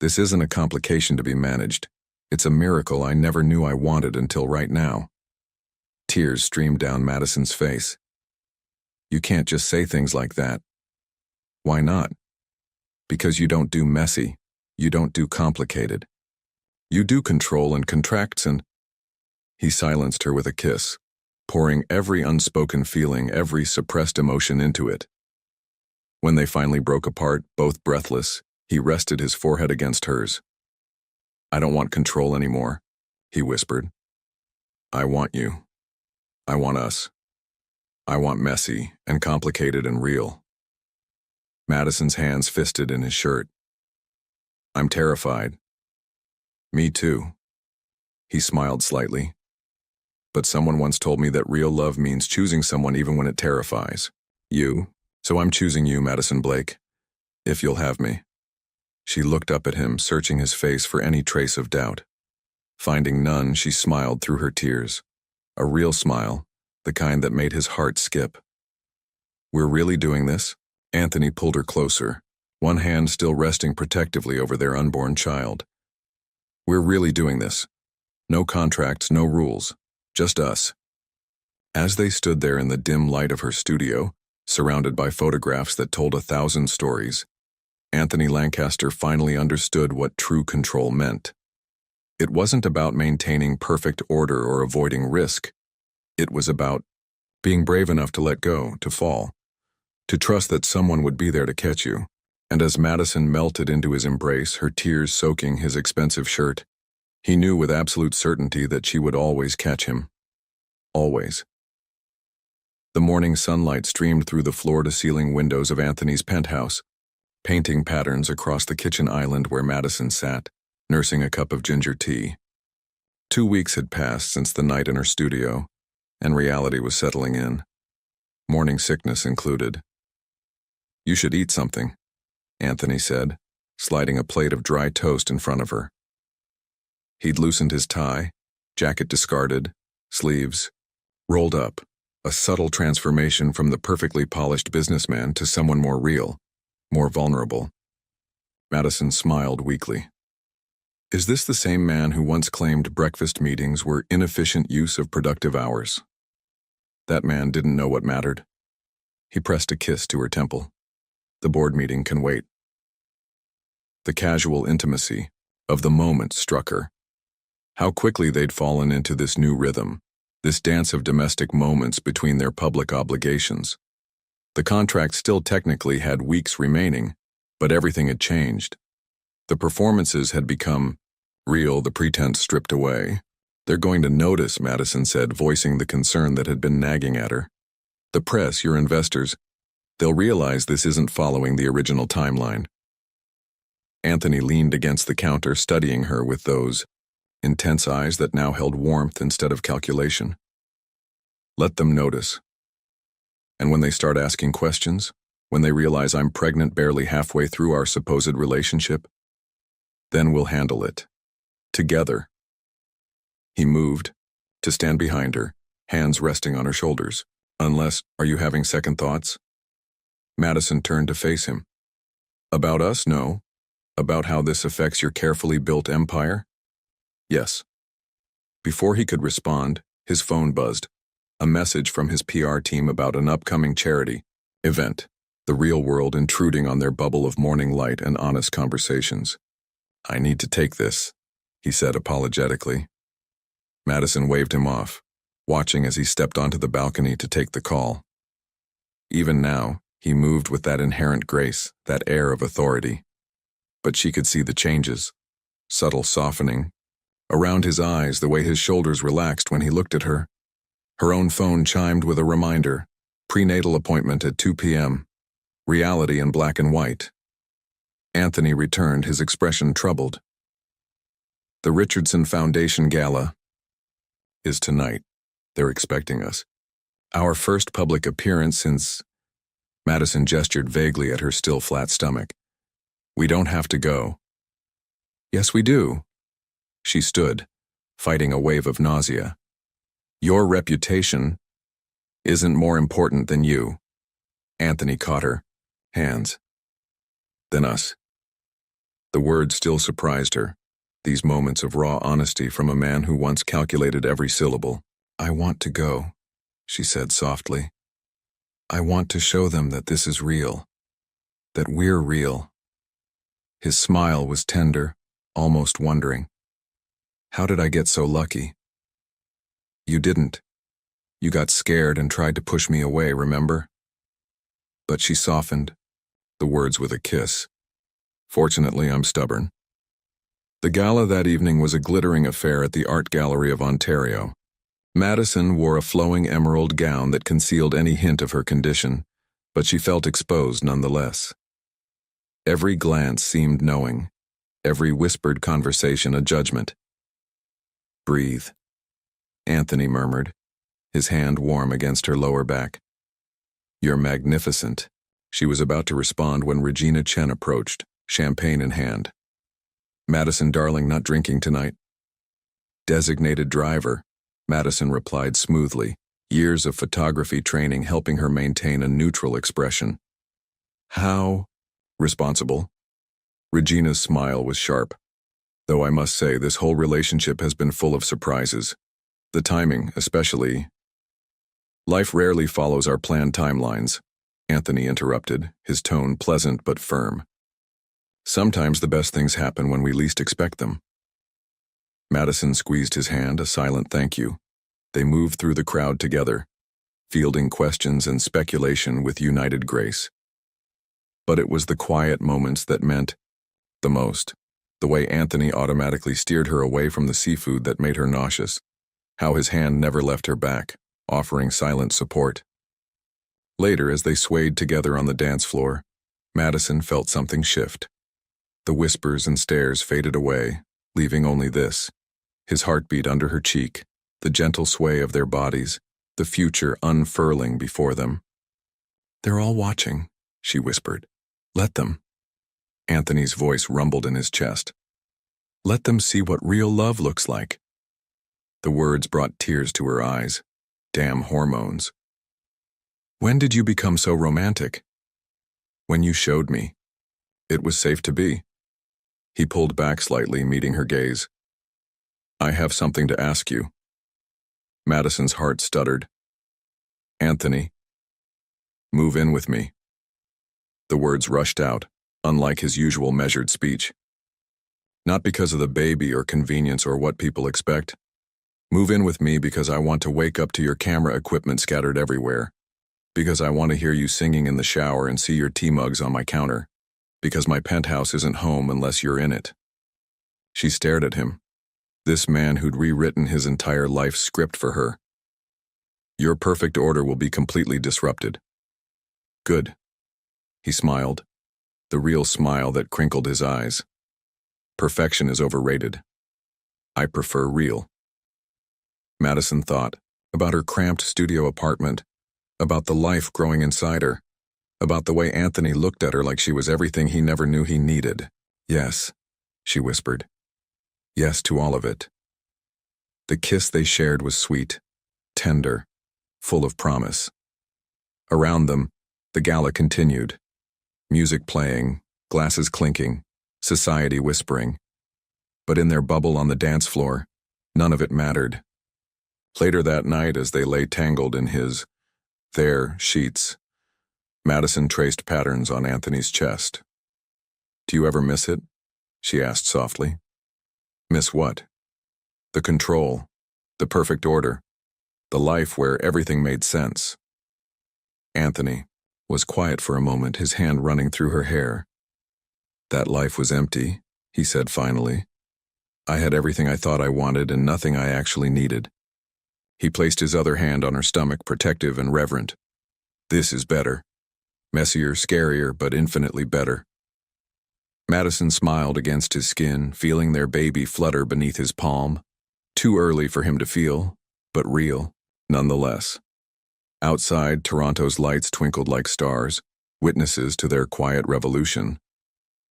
"This isn't a complication to be managed. It's a miracle I never knew I wanted until right now." Tears streamed down Madison's face. "You can't just say things like that." "Why not?" "Because you don't do messy. You don't do complicated. You do control and contracts and—" He silenced her with a kiss, pouring every unspoken feeling, every suppressed emotion into it. When they finally broke apart, both breathless, he rested his forehead against hers. "I don't want control anymore," he whispered. "I want you. I want us. I want messy and complicated and real." Madison's hands fisted in his shirt. "I'm terrified." "Me too." He smiled slightly. but someone once told me that real love means choosing someone even when it terrifies. You. So I'm choosing you, Madison Blake. If you'll have me. She looked up at him, searching his face for any trace of doubt. Finding none, she smiled through her tears. A real smile, the kind that made his heart skip. We're really doing this? Anthony pulled her closer, one hand still resting protectively over their unborn child. We're really doing this. No contracts, no rules, just us. As they stood there in the dim light of her studio, surrounded by photographs that told 1,000 stories, Anthony Lancaster finally understood what true control meant. It wasn't about maintaining perfect order or avoiding risk. It was about being brave enough to let go, to fall, to trust that someone would be there to catch you. And as Madison melted into his embrace, her tears soaking his expensive shirt, he knew with absolute certainty that she would always catch him. Always. The morning sunlight streamed through the floor-to-ceiling windows of Anthony's penthouse, painting patterns across the kitchen island where Madison sat, nursing a cup of ginger tea. 2 weeks had passed since the night in her studio, and reality was settling in. Morning sickness included. You should eat something, Anthony said, sliding a plate of dry toast in front of her. He'd loosened his tie, jacket discarded, sleeves rolled up, a subtle transformation from the perfectly polished businessman to someone more real, more vulnerable. Madison smiled weakly. Is this the same man who once claimed breakfast meetings were inefficient use of productive hours? That man didn't know what mattered. He pressed a kiss to her temple. The board meeting can wait. The casual intimacy of the moment struck her. How quickly they'd fallen into this new rhythm, this dance of domestic moments between their public obligations. The contract still technically had weeks remaining, but everything had changed. The performances had become real, the pretense stripped away. They're going to notice, Madison said, voicing the concern that had been nagging at her. The press, your investors, they'll realize this isn't following the original timeline. Anthony leaned against the counter, studying her with those intense eyes that now held warmth instead of calculation. Let them notice. And when they start asking questions, when they realize I'm pregnant barely halfway through our supposed relationship, then we'll handle it. Together. He moved, to stand behind her, hands resting on her shoulders. Unless, are you having second thoughts? Madison turned to face him. About us, no. About how this affects your carefully built empire? Yes. Before he could respond, his phone buzzed. A message from his PR team about an upcoming charity event, the real world intruding on their bubble of morning light and honest conversations. I need to take this, he said apologetically. Madison waved him off, watching as he stepped onto the balcony to take the call. Even now, he moved with that inherent grace, that air of authority. But she could see the changes, subtle softening. Around his eyes, the way his shoulders relaxed when he looked at her. Her own phone chimed with a reminder. Prenatal appointment at 2 p.m. Reality in black and white. Anthony returned, his expression troubled. The Richardson Foundation Gala is tonight. They're expecting us. Our first public appearance since... Madison gestured vaguely at her still flat stomach. We don't have to go. Yes, we do. She stood, fighting a wave of nausea. Your reputation isn't more important than you. Anthony caught her hands. Than us. The words still surprised her, these moments of raw honesty from a man who once calculated every syllable. I want to go, she said softly. I want to show them that this is real, that we're real. His smile was tender, almost wondering. How did I get so lucky? You didn't. You got scared and tried to push me away, remember? But she softened, the words with a kiss. Fortunately, I'm stubborn. The gala that evening was a glittering affair at the Art Gallery of Ontario. Madison wore a flowing emerald gown that concealed any hint of her condition, but she felt exposed nonetheless. Every glance seemed knowing, every whispered conversation a judgment. Breathe. Anthony murmured, his hand warm against her lower back. You're magnificent. She was about to respond when Regina Chen approached, champagne in hand. Madison, darling, not drinking tonight. Designated driver, Madison replied smoothly, years of photography training helping her maintain a neutral expression. How responsible? Regina's smile was sharp. Though I must say this whole relationship has been full of surprises. The timing, especially. Life rarely follows our planned timelines, Anthony interrupted, his tone pleasant but firm. Sometimes the best things happen when we least expect them. Madison squeezed his hand, a silent thank you. They moved through the crowd together, fielding questions and speculation with united grace. But it was the quiet moments that meant the most. The way Anthony automatically steered her away from the seafood that made her nauseous. How his hand never left her back, offering silent support. Later, as they swayed together on the dance floor, Madison felt something shift. The whispers and stares faded away, leaving only this. His heartbeat under her cheek, the gentle sway of their bodies, the future unfurling before them. They're all watching, she whispered. Let them. Anthony's voice rumbled in his chest. Let them see what real love looks like. The words brought tears to her eyes. Damn hormones. When did you become so romantic? When you showed me. It was safe to be. He pulled back slightly, meeting her gaze. I have something to ask you. Madison's heart stuttered. Anthony. Move in with me. The words rushed out, unlike his usual measured speech. Not because of the baby or convenience or what people expect. Move in with me because I want to wake up to your camera equipment scattered everywhere. Because I want to hear you singing in the shower and see your tea mugs on my counter. Because my penthouse isn't home unless you're in it. She stared at him. This man who'd rewritten his entire life script for her. Your perfect order will be completely disrupted. Good. He smiled, the real smile that crinkled his eyes. Perfection is overrated. I prefer real. Madison thought about her cramped studio apartment, about the life growing inside her, about the way Anthony looked at her like she was everything he never knew he needed. Yes, she whispered. Yes to all of it. The kiss they shared was sweet, tender, full of promise. Around them, the gala continued. Music playing, glasses clinking, society whispering. But in their bubble on the dance floor, none of it mattered. Later that night, as they lay tangled in their sheets, Madison traced patterns on Anthony's chest. Do you ever miss it? She asked softly. Miss what? The control, the perfect order, the life where everything made sense. Anthony was quiet for a moment, his hand running through her hair. That life was empty, he said finally. I had everything I thought I wanted and nothing I actually needed. He placed his other hand on her stomach, protective and reverent. This is better. Messier, scarier, but infinitely better. Madison smiled against his skin, feeling their baby flutter beneath his palm. Too early for him to feel, but real, nonetheless. Outside, Toronto's lights twinkled like stars, witnesses to their quiet revolution.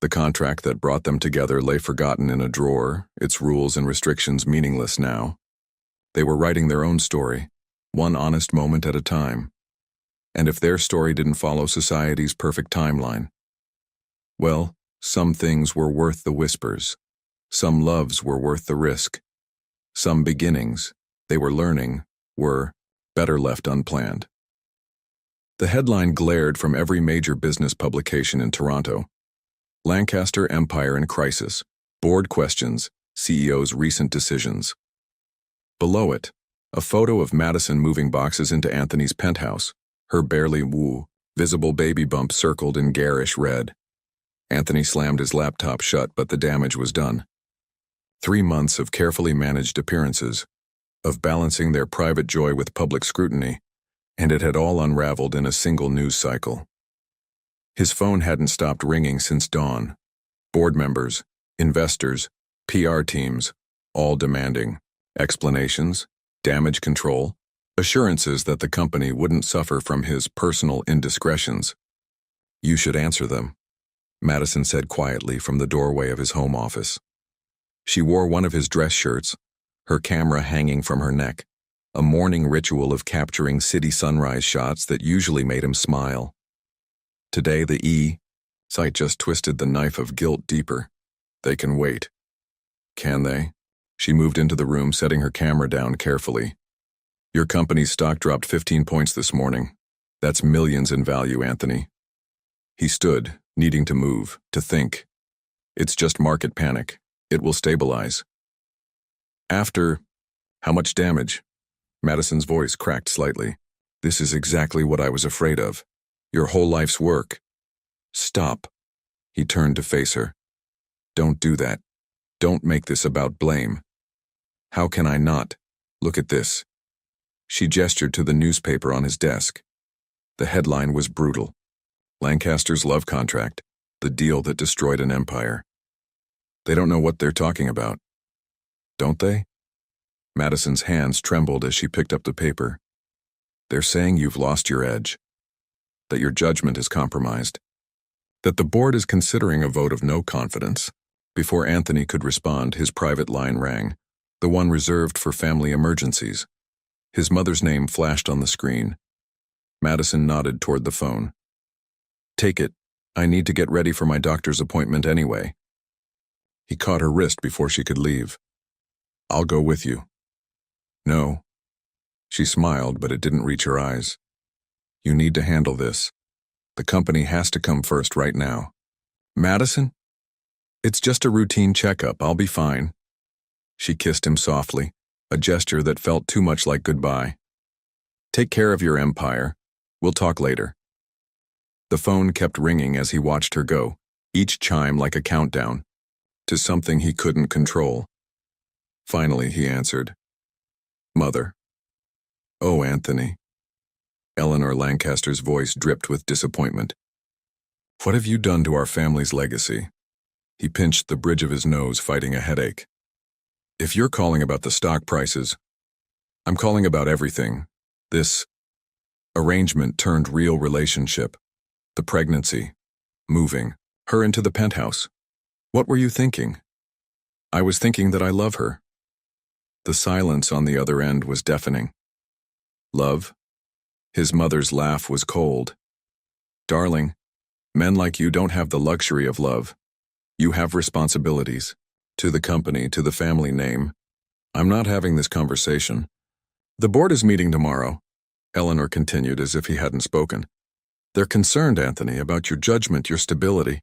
The contract that brought them together lay forgotten in a drawer, its rules and restrictions meaningless now. They were writing their own story, one honest moment at a time. And if their story didn't follow society's perfect timeline, well, some things were worth the whispers. Some loves were worth the risk. Some beginnings, they were learning, were better left unplanned. The headline glared from every major business publication in Toronto. Lancaster Empire in crisis. Board questions, CEO's recent decisions. Below it, a photo of Madison moving boxes into Anthony's penthouse, her barely visible baby bump circled in garish red. Anthony slammed his laptop shut, but the damage was done. 3 months of carefully managed appearances, of balancing their private joy with public scrutiny, and it had all unraveled in a single news cycle. His phone hadn't stopped ringing since dawn. Board members, investors, PR teams, all demanding explanations, Damage control? Assurances that the company wouldn't suffer from his personal indiscretions. You should answer them, Madison said quietly from the doorway of his home office. She wore one of his dress shirts, her camera hanging from her neck, a morning ritual of capturing city sunrise shots that usually made him smile. Today the sight just twisted the knife of guilt deeper. They can wait. Can they? She moved into the room, setting her camera down carefully. Your company's stock dropped 15 points this morning. That's millions in value, Anthony. He stood, needing to move, to think. It's just market panic. It will stabilize. After, how much damage? Madison's voice cracked slightly. This is exactly what I was afraid of. Your whole life's work. Stop. He turned to face her. Don't do that. Don't make this about blame. How can I not? Look at this. She gestured to the newspaper on his desk. The headline was brutal. Lancaster's love contract, the deal that destroyed an empire. They don't know what they're talking about. Don't they? Madison's hands trembled as she picked up the paper. They're saying you've lost your edge, that your judgment is compromised, that the board is considering a vote of no confidence. Before Anthony could respond, his private line rang, the one reserved for family emergencies. His mother's name flashed on the screen. Madison nodded toward the phone. Take it. I need to get ready for my doctor's appointment anyway. He caught her wrist before she could leave. I'll go with you. No. She smiled, but it didn't reach her eyes. You need to handle this. The company has to come first right now. Madison? It's just a routine checkup. I'll be fine. She kissed him softly, a gesture that felt too much like goodbye. Take care of your empire. We'll talk later. The phone kept ringing as he watched her go, each chime like a countdown, to something he couldn't control. Finally, he answered. Mother. Oh, Anthony. Eleanor Lancaster's voice dripped with disappointment. What have you done to our family's legacy? He pinched the bridge of his nose, fighting a headache. If you're calling about the stock prices, I'm calling about everything. This arrangement turned real relationship. The pregnancy. Moving. Her into the penthouse. What were you thinking? I was thinking that I love her. The silence on the other end was deafening. Love? His mother's laugh was cold. Darling, men like you don't have the luxury of love. You have responsibilities. To the company, to the family name. I'm not having this conversation. The board is meeting tomorrow, Eleanor continued as if he hadn't spoken. They're concerned, Anthony, about your judgment, your stability.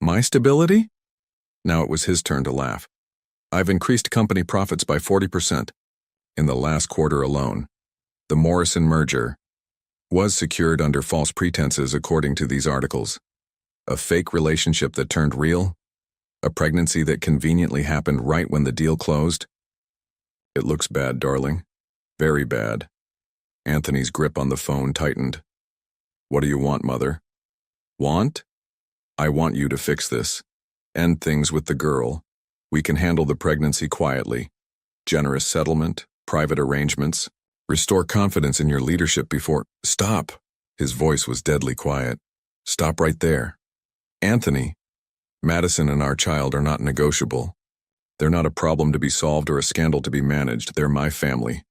My stability? Now it was his turn to laugh. I've increased company profits by 40% in the last quarter alone. The Morrison merger was secured under false pretenses according to these articles. A fake relationship that turned real? A pregnancy that conveniently happened right when the deal closed? It looks bad, darling. Very bad. Anthony's grip on the phone tightened. What do you want, Mother? Want? I want you to fix this. End things with the girl. We can handle the pregnancy quietly. Generous settlement, private arrangements. Restore confidence in your leadership before— Stop! His voice was deadly quiet. Stop right there. Anthony, Madison and our child are not negotiable. They're not a problem to be solved or a scandal to be managed. They're my family.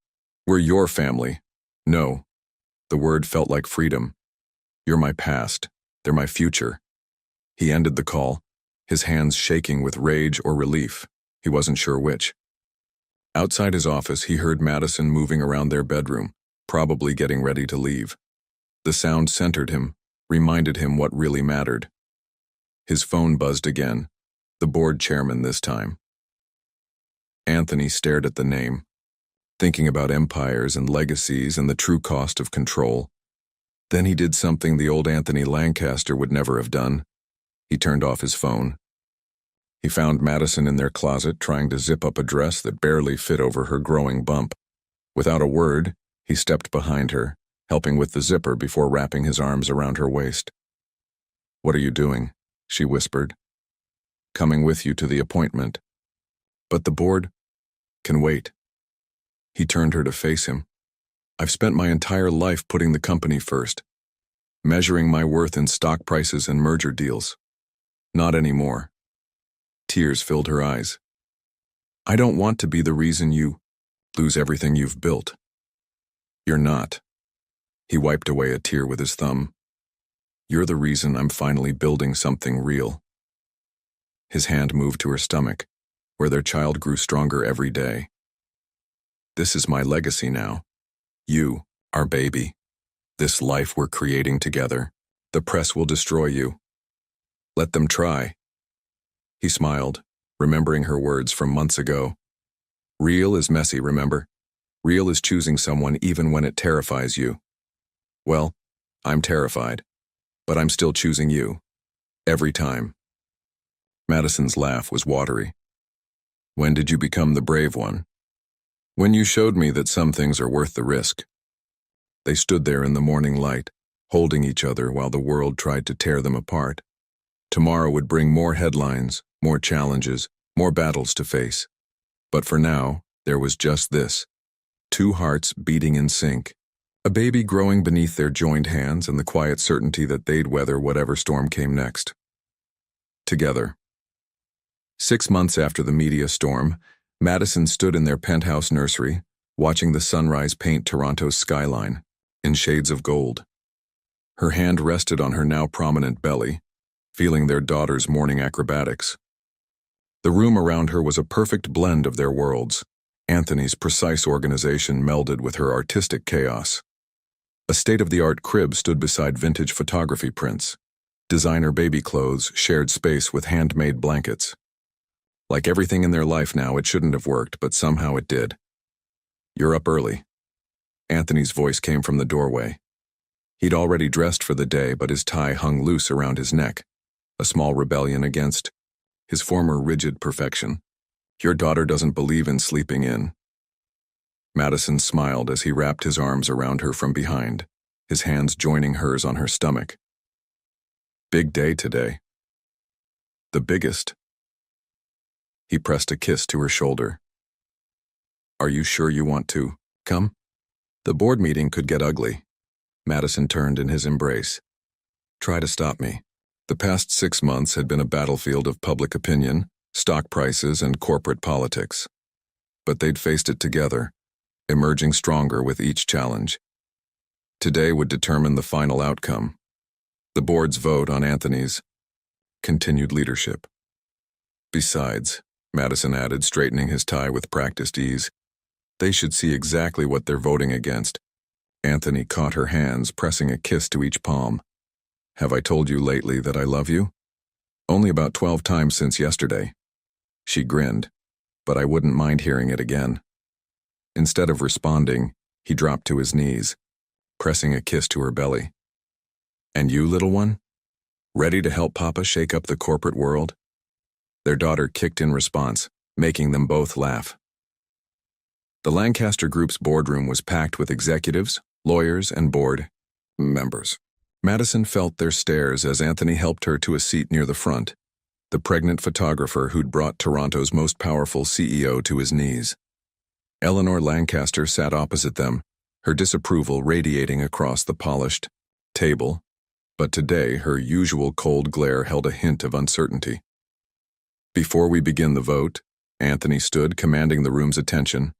We're your family. No. The word felt like freedom. You're my past. They're my future. He ended the call, his hands shaking with rage or relief. He wasn't sure which. Outside his office, he heard Madison moving around their bedroom, probably getting ready to leave. The sound centered him, reminded him what really mattered. His phone buzzed again, the board chairman this time. Anthony stared at the name, thinking about empires and legacies and the true cost of control. Then he did something the old Anthony Lancaster would never have done. He turned off his phone. He found Madison in their closet trying to zip up a dress that barely fit over her growing bump. Without a word, he stepped behind her, helping with the zipper before wrapping his arms around her waist. "What are you doing?" she whispered. "Coming with you to the appointment. But the board can wait." He turned her to face him. I've spent my entire life putting the company first, measuring my worth in stock prices and merger deals. Not anymore. Tears filled her eyes. I don't want to be the reason you lose everything you've built. You're not. He wiped away a tear with his thumb. You're the reason I'm finally building something real. His hand moved to her stomach, where their child grew stronger every day. This is my legacy now. You, our baby. This life we're creating together. The press will destroy you. Let them try. He smiled, remembering her words from months ago. Real is messy, remember? Real is choosing someone even when it terrifies you. Well, I'm terrified, but I'm still choosing you. Every time. Madison's laugh was watery. When did you become the brave one? When you showed me that some things are worth the risk. They stood there in the morning light, holding each other while the world tried to tear them apart. Tomorrow would bring more headlines, more challenges, more battles to face. But for now, there was just this. Two hearts beating in sync. A baby growing beneath their joined hands and the quiet certainty that they'd weather whatever storm came next. Together. 6 months after the media storm, Madison stood in their penthouse nursery, watching the sunrise paint Toronto's skyline in shades of gold. Her hand rested on her now prominent belly, feeling their daughter's morning acrobatics. The room around her was a perfect blend of their worlds. Anthony's precise organization melded with her artistic chaos. A state-of-the-art crib stood beside vintage photography prints. Designer baby clothes shared space with handmade blankets. Like everything in their life now, it shouldn't have worked, but somehow it did. You're up early. Anthony's voice came from the doorway. He'd already dressed for the day, but his tie hung loose around his neck, a small rebellion against his former rigid perfection. Your daughter doesn't believe in sleeping in. Madison smiled as he wrapped his arms around her from behind, his hands joining hers on her stomach. Big day today. The biggest. He pressed a kiss to her shoulder. Are you sure you want to come? The board meeting could get ugly. Madison turned in his embrace. Try to stop me. The past 6 months had been a battlefield of public opinion, stock prices, and corporate politics. But they'd faced it together, emerging stronger with each challenge. Today would determine the final outcome. The board's vote on Anthony's continued leadership. Besides, Madison added, straightening his tie with practiced ease, they should see exactly what they're voting against. Anthony caught her hands, pressing a kiss to each palm. Have I told you lately that I love you? Only about 12 times since yesterday. She grinned, but I wouldn't mind hearing it again. Instead of responding, he dropped to his knees, pressing a kiss to her belly. And you, little one? Ready to help Papa shake up the corporate world? Their daughter kicked in response, making them both laugh. The Lancaster Group's boardroom was packed with executives, lawyers, and board members. Madison felt their stares as Anthony helped her to a seat near the front, the pregnant photographer who'd brought Toronto's most powerful CEO to his knees. Eleanor Lancaster sat opposite them, her disapproval radiating across the polished table, but today her usual cold glare held a hint of uncertainty. Before we begin the vote, Anthony stood, commanding the room's attention.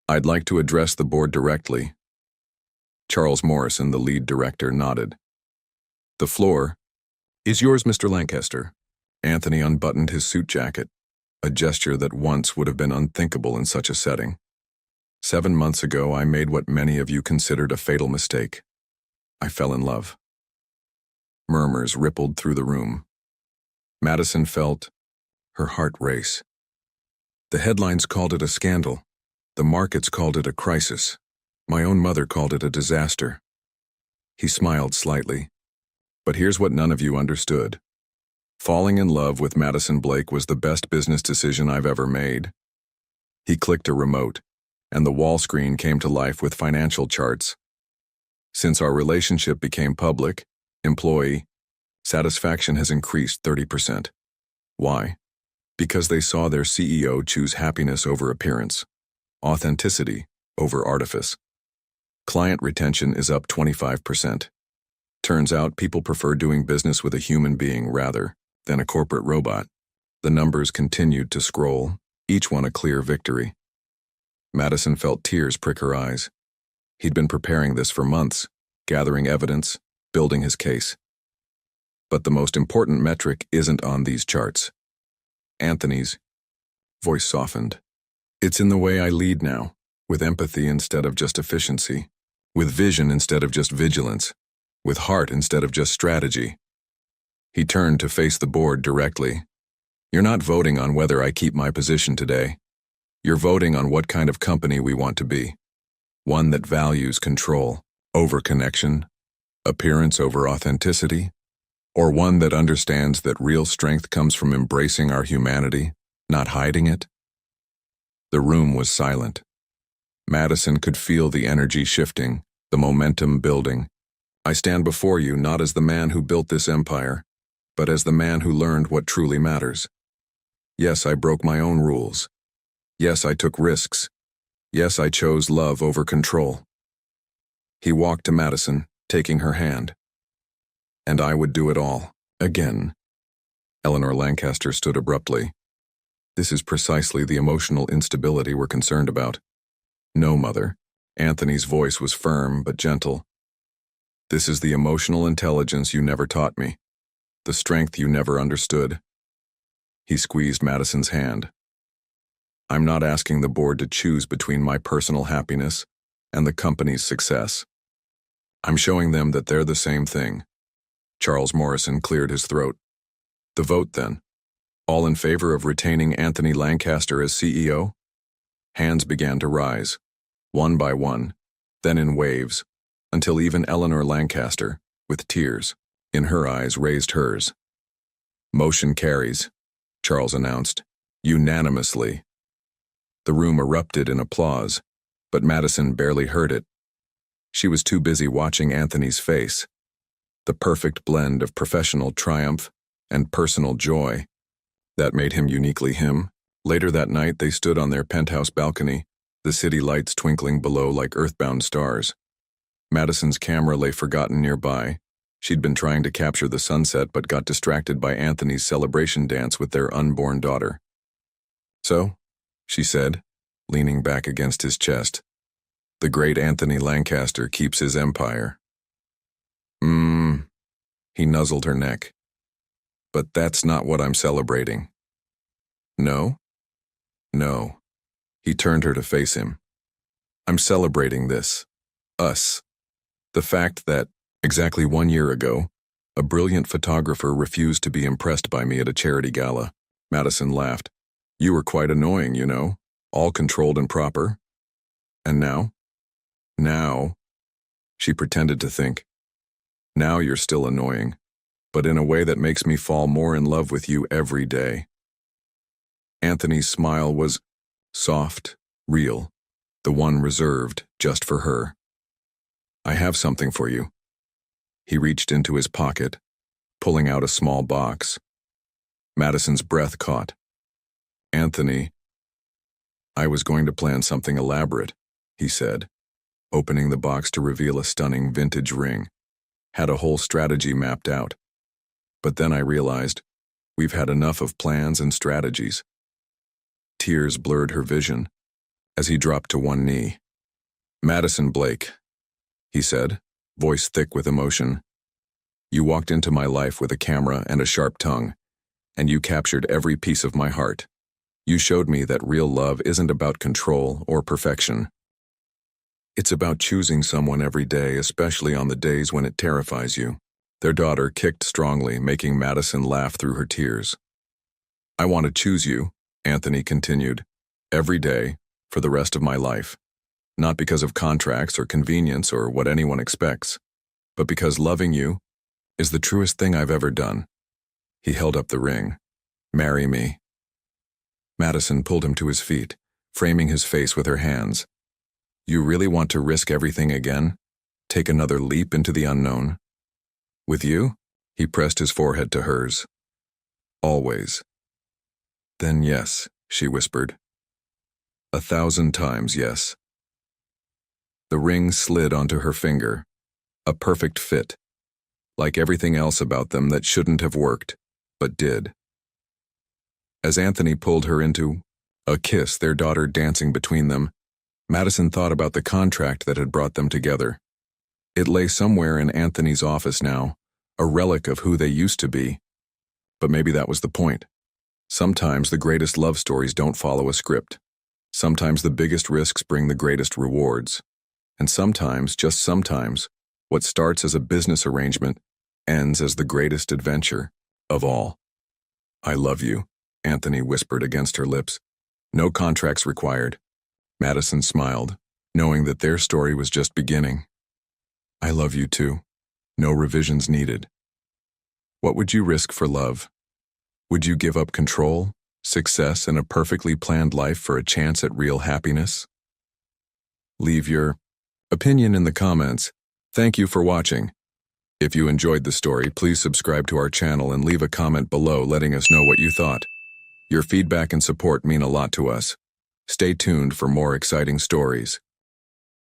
I'd like to address the board directly. Charles Morrison, the lead director, nodded. The floor is yours, Mr. Lancaster. Anthony unbuttoned his suit jacket, a gesture that once would have been unthinkable in such a setting. 7 months ago, I made what many of you considered a fatal mistake. I fell in love. Murmurs rippled through the room. Madison felt her heart race. The headlines called it a scandal. The markets called it a crisis. My own mother called it a disaster. He smiled slightly. But here's what none of you understood. Falling in love with Madison Blake was the best business decision I've ever made. He clicked a remote, and the wall screen came to life with financial charts. Since our relationship became public, employee satisfaction has increased 30%. Why? Because they saw their CEO choose happiness over appearance, authenticity over artifice. Client retention is up 25%. Turns out people prefer doing business with a human being rather than a corporate robot. The numbers continued to scroll, each one a clear victory. Madison felt tears prick her eyes. He'd been preparing this for months, gathering evidence, building his case. But the most important metric isn't on these charts. Anthony's voice softened. It's in the way I lead now, with empathy instead of just efficiency, with vision instead of just vigilance, with heart instead of just strategy. He turned to face the board directly. You're not voting on whether I keep my position today. You're voting on what kind of company we want to be. One that values control over connection, appearance over authenticity, or one that understands that real strength comes from embracing our humanity, not hiding it. The room was silent. Madison could feel the energy shifting, the momentum building. I stand before you not as the man who built this empire, but as the man who learned what truly matters. Yes, I broke my own rules. Yes, I took risks. Yes, I chose love over control. He walked to Madison, taking her hand. And I would do it all, again. Eleanor Lancaster stood abruptly. This is precisely the emotional instability we're concerned about. No, Mother. Anthony's voice was firm but gentle. This is the emotional intelligence you never taught me, the strength you never understood. He squeezed Madison's hand. I'm not asking the board to choose between my personal happiness and the company's success. I'm showing them that they're the same thing. Charles Morrison cleared his throat. The vote, then. All in favor of retaining Anthony Lancaster as CEO? Hands began to rise, one by one, then in waves, until even Eleanor Lancaster, with tears in her eyes, raised hers. Motion carries, Charles announced, unanimously. The room erupted in applause, but Madison barely heard it. She was too busy watching Anthony's face, the perfect blend of professional triumph and personal joy that made him uniquely him. Later that night, they stood on their penthouse balcony, the city lights twinkling below like earthbound stars. Madison's camera lay forgotten nearby. She'd been trying to capture the sunset but got distracted by Anthony's celebration dance with their unborn daughter. So, she said, leaning back against his chest, the great Anthony Lancaster keeps his empire. He nuzzled her neck. But that's not what I'm celebrating. No? No. He turned her to face him. I'm celebrating this. Us. The fact that, exactly 1 year ago, a brilliant photographer refused to be impressed by me at a charity gala. Madison laughed. You were quite annoying, you know, all controlled and proper. And now? Now, she pretended to think. Now you're still annoying, but in a way that makes me fall more in love with you every day. Anthony's smile was soft, real, the one reserved just for her. I have something for you. He reached into his pocket, pulling out a small box. Madison's breath caught. Anthony, I was going to plan something elaborate, he said, opening the box to reveal a stunning vintage ring. Had a whole strategy mapped out. But then I realized, we've had enough of plans and strategies. Tears blurred her vision as he dropped to one knee. Madison Blake, he said, voice thick with emotion. You walked into my life with a camera and a sharp tongue, and you captured every piece of my heart. You showed me that real love isn't about control or perfection. It's about choosing someone every day, especially on the days when it terrifies you. Their daughter kicked strongly, making Madison laugh through her tears. I want to choose you, Anthony continued, every day, for the rest of my life. Not because of contracts or convenience or what anyone expects, but because loving you is the truest thing I've ever done. He held up the ring. Marry me. Madison pulled him to his feet, framing his face with her hands. You really want to risk everything again? Take another leap into the unknown? With you? He pressed his forehead to hers. Always. Then yes, she whispered. 1,000 times yes. The ring slid onto her finger. A perfect fit. Like everything else about them that shouldn't have worked, but did. As Anthony pulled her into a kiss, their daughter dancing between them, Madison thought about the contract that had brought them together. It lay somewhere in Anthony's office now, a relic of who they used to be. But maybe that was the point. Sometimes the greatest love stories don't follow a script. Sometimes the biggest risks bring the greatest rewards. And sometimes, just sometimes, what starts as a business arrangement ends as the greatest adventure of all. "I love you," Anthony whispered against her lips. "No contracts required." Madison smiled, knowing that their story was just beginning. "I love you too. No revisions needed." What would you risk for love? Would you give up control, success, and a perfectly planned life for a chance at real happiness? Leave your opinion in the comments. Thank you for watching. If you enjoyed the story, please subscribe to our channel and leave a comment below letting us know what you thought. Your feedback and support mean a lot to us. Stay tuned for more exciting stories.